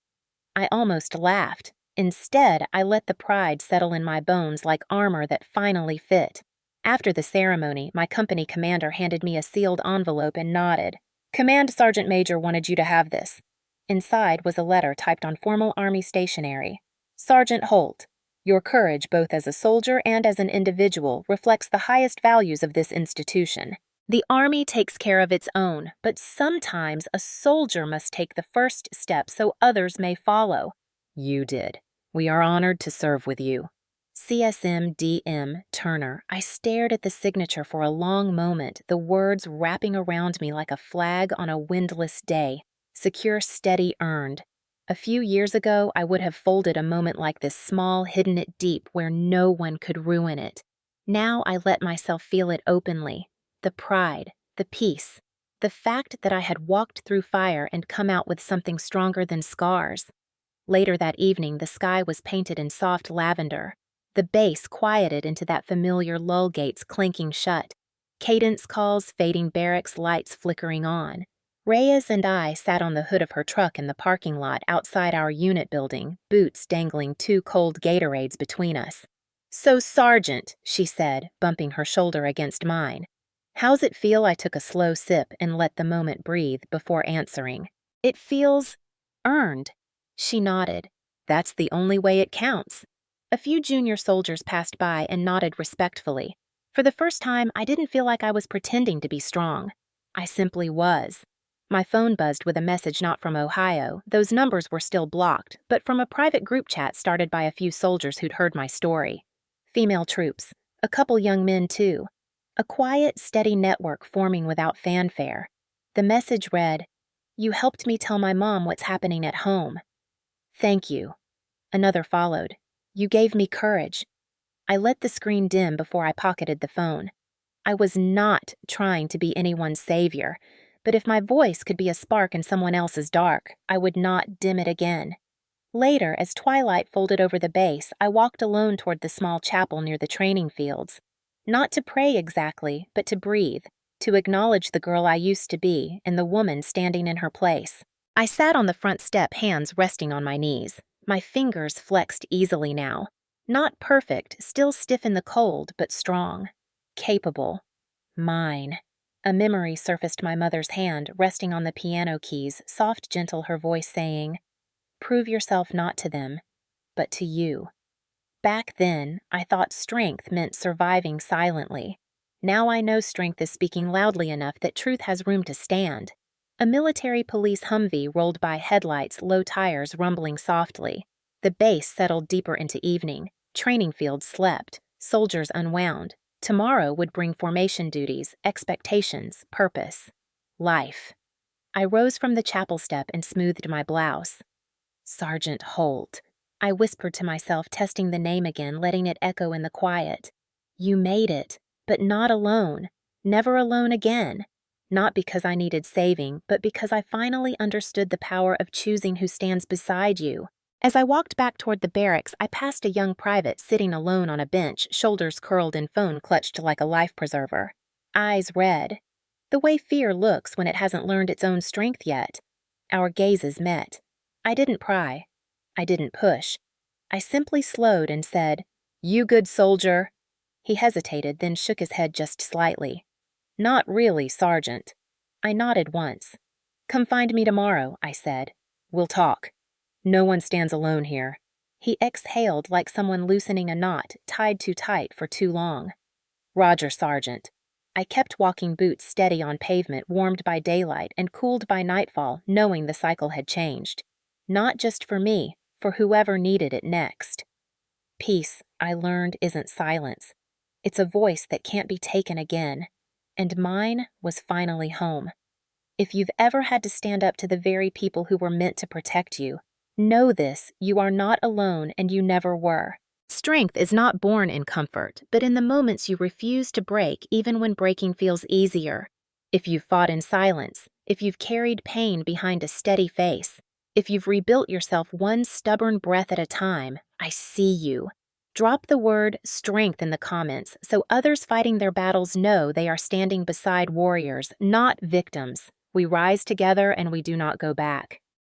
I almost laughed. Instead, I let the pride settle in my bones like armor that finally fit. After the ceremony, my company commander handed me a sealed envelope and nodded. Command Sergeant Major wanted you to have this. Inside was a letter typed on formal Army stationery. Sergeant Holt, your courage both as a soldier and as an individual reflects the highest values of this institution. The Army takes care of its own, but sometimes a soldier must take the first step so others may follow. You did. We are honored to serve with you. CSM DM Turner. I stared at the signature for a long moment, the words wrapping around me like a flag on a windless day. Secure, steady, earned. A few years ago, I would have folded a moment like this small, hidden it deep where no one could ruin it. Now I let myself feel it openly. The pride, the peace, the fact that I had walked through fire and come out with something stronger than scars. Later that evening, the sky was painted in soft lavender. The bass quieted into that familiar lull gates clanking shut. Cadence calls, fading barracks lights flickering on. Reyes and I sat on the hood of her truck in the parking lot outside our unit building, boots dangling 2 cold Gatorades between us. So, Sergeant, she said, bumping her shoulder against mine. How's it feel? I took a slow sip and let the moment breathe before answering. It feels earned. She nodded. That's the only way it counts. A few junior soldiers passed by and nodded respectfully. For the first time, I didn't feel like I was pretending to be strong. I simply was. My phone buzzed with a message not from Ohio. Those numbers were still blocked, but from a private group chat started by a few soldiers who'd heard my story. Female troops. A couple young men, too. A quiet, steady network forming without fanfare. The message read, "You helped me tell my mom what's happening at home. Thank you." Another followed. "You gave me courage." I let the screen dim before I pocketed the phone. I was not trying to be anyone's savior, but if my voice could be a spark in someone else's dark, I would not dim it again. Later, as twilight folded over the base, I walked alone toward the small chapel near the training fields. Not to pray exactly, but to breathe, to acknowledge the girl I used to be and the woman standing in her place. I sat on the front step, hands resting on my knees. My fingers flexed easily now. Not perfect, still stiff in the cold, but strong. Capable. Mine. A memory surfaced my mother's hand, resting on the piano keys, soft, gentle, her voice saying, "Prove yourself not to them, but to you." Back then, I thought strength meant surviving silently. Now I know strength is speaking loudly enough that truth has room to stand. A military police Humvee rolled by, headlights, low tires rumbling softly. The base settled deeper into evening. Training fields slept. Soldiers unwound. Tomorrow would bring formation duties, expectations, purpose. Life. I rose from the chapel step and smoothed my blouse. Sergeant Holt. I whispered to myself, testing the name again, letting it echo in the quiet. You made it, but not alone. Never alone again. Not because I needed saving, but because I finally understood the power of choosing who stands beside you. As I walked back toward the barracks, I passed a young private sitting alone on a bench, shoulders curled and phone clutched like a life preserver. Eyes red. The way fear looks when it hasn't learned its own strength yet. Our gazes met. I didn't pry. I didn't push. I simply slowed and said, "You good soldier." He hesitated, then shook his head just slightly. "Not really, Sergeant." I nodded once. "Come find me tomorrow," I said. "We'll talk. No one stands alone here." He exhaled like someone loosening a knot tied too tight for too long. "Roger, Sergeant." I kept walking, boots steady on pavement warmed by daylight and cooled by nightfall, knowing the cycle had changed. Not just for me, for whoever needed it next. Peace, I learned, isn't silence. It's a voice that can't be taken again. And mine was finally home. If you've ever had to stand up to the very people who were meant to protect you, know this: you are not alone and you never were. Strength is not born in comfort, but in the moments you refuse to break even when breaking feels easier. If you've fought in silence, if you've carried pain behind a steady face, if you've rebuilt yourself one stubborn breath at a time, I see you. Drop the word strength in the comments so others fighting their battles know they are standing beside warriors, not victims. We rise together and we do not go back.